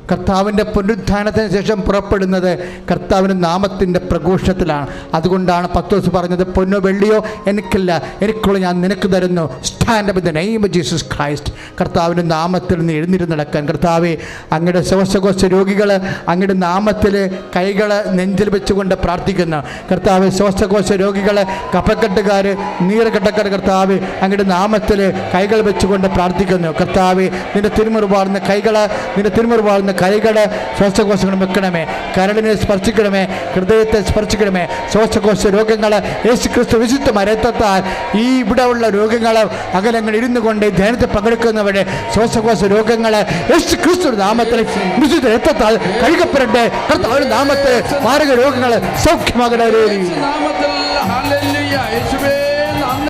കർത്താവിൻ്റെ പുനരുത്ഥാനത്തിന് ശേഷം പുറപ്പെടുന്നത് കർത്താവിൻ്റെ നാമത്തിൻ്റെ പ്രഘോഷത്തിലാണ്. അതുകൊണ്ടാണ് പത്രോസ് പറഞ്ഞത്, പൊന്നോ വെള്ളിയോ എനിക്കില്ല, എനിക്കുള്ള ഞാൻ നിനക്ക് തരുന്നു. Stand up in the name of Jesus Christ. കർത്താവിൻ്റെ നാമത്തിൽ നിന്ന് എഴുന്നേറ്റ് നടക്കാൻ. കർത്താവേ, അങ്ങയുടെ ശ്വാസകോശ രോഗികൾ അങ്ങയുടെ നാമത്തിൽ കൈകൾ നെഞ്ചിൽ വെച്ചുകൊണ്ട് പ്രാർത്ഥിക്കുന്നു. കർത്താവേ, ശ്വാസകോശ രോഗികൾ, കഫക്കെട്ടുകാർ, നീർക്കെട്ടക്കാർ, കർത്താവേ, അങ്ങയുടെ നാമത്തിൽ കൈകൾ വെച്ചുകൊണ്ട് പ്രാർത്ഥിക്കുന്നു. കർത്താവേ, നിന്റെ തിരുമുറിവാർന്ന കൈകൾ, നിന്റെ തിരുമുറിവാർന്ന കൈകൾ ശ്വാസകോശങ്ങൾ വെക്കണമേ. കരളിനെ സ്പർശിക്കണമേ, ഹൃദയത്തെ സ്പർശിക്കണമേ. ശ്വാസകോശ രോഗങ്ങൾ യേശുക്രിസ്തു വിശുദ്ധ മരത്താൽ ഈ ഇവിടെ ഉള്ള രോഗങ്ങൾ അകലങ്ങൾ ഇരുന്നു കൊണ്ട് ധ്യാനത്തിൽ പങ്കെടുക്കുന്നവരുടെ ശ്വാസകോശ രോഗങ്ങൾ യേശുക്രിസ്തു നാമത്തിൽ വിശുദ്ധ രക്തത്താൽ കഴുകപ്പെടട്ടെ. കർത്താവിന്റെ നാമത്തിൽ മാരക രോഗങ്ങൾ സൗഖ്യമാകട്ടെ.